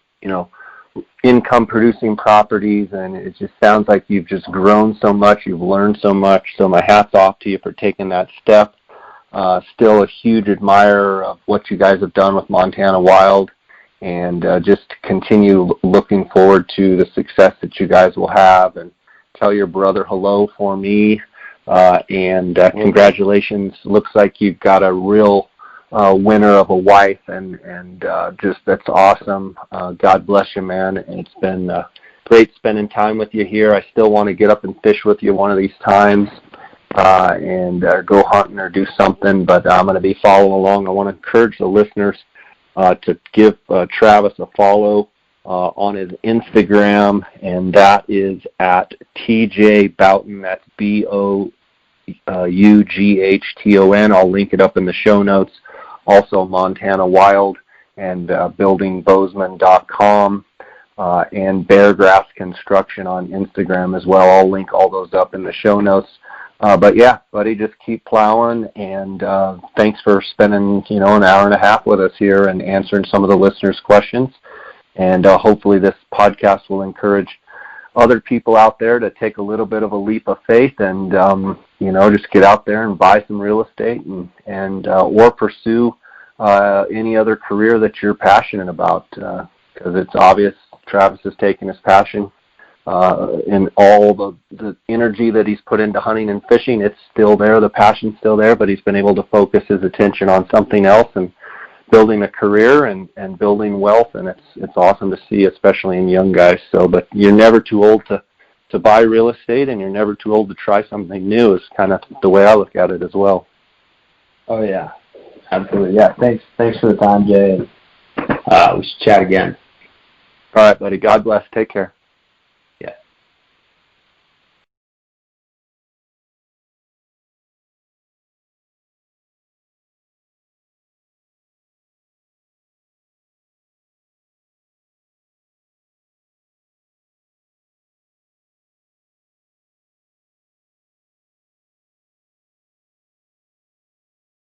income producing properties. And it just sounds like you've just grown so much. You've learned so much. So my hat's off to you for taking that step. Still a huge admirer of what you guys have done with Montana Wild, and just continue looking forward to the success that you guys will have. And tell your brother hello for me, and congratulations. Looks like you've got a real winner of a wife, and just that's awesome. God bless you, man. And it's been great spending time with you here. I still want to get up and fish with you one of these times. And go hunting or do something, but I'm going to be following along. I want to encourage the listeners to give Travis a follow on his Instagram, and that is at TJ Boughton. That's Boughton. I'll link it up in the show notes. Also Montana Wild and buildingbozeman.com and Beargrass Construction on Instagram as well. I'll link all those up in the show notes. But yeah, buddy, just keep plowing, and thanks for spending, an hour and a half with us here and answering some of the listeners' questions. And hopefully this podcast will encourage other people out there to take a little bit of a leap of faith and, just get out there and buy some real estate and or pursue any other career that you're passionate about, because it's obvious Travis has taken his passion and all the energy that he's put into hunting and fishing. It's still there, the passion's still there, but he's been able to focus his attention on something else and building a career and building wealth, and it's awesome to see, especially in young guys. So, but you're never too old to buy real estate, and you're never too old to try something new, is kind of the way I look at it as well. Oh yeah, absolutely. Yeah, thanks for the time, Jay. We should chat again. All right, buddy. God bless. Take care.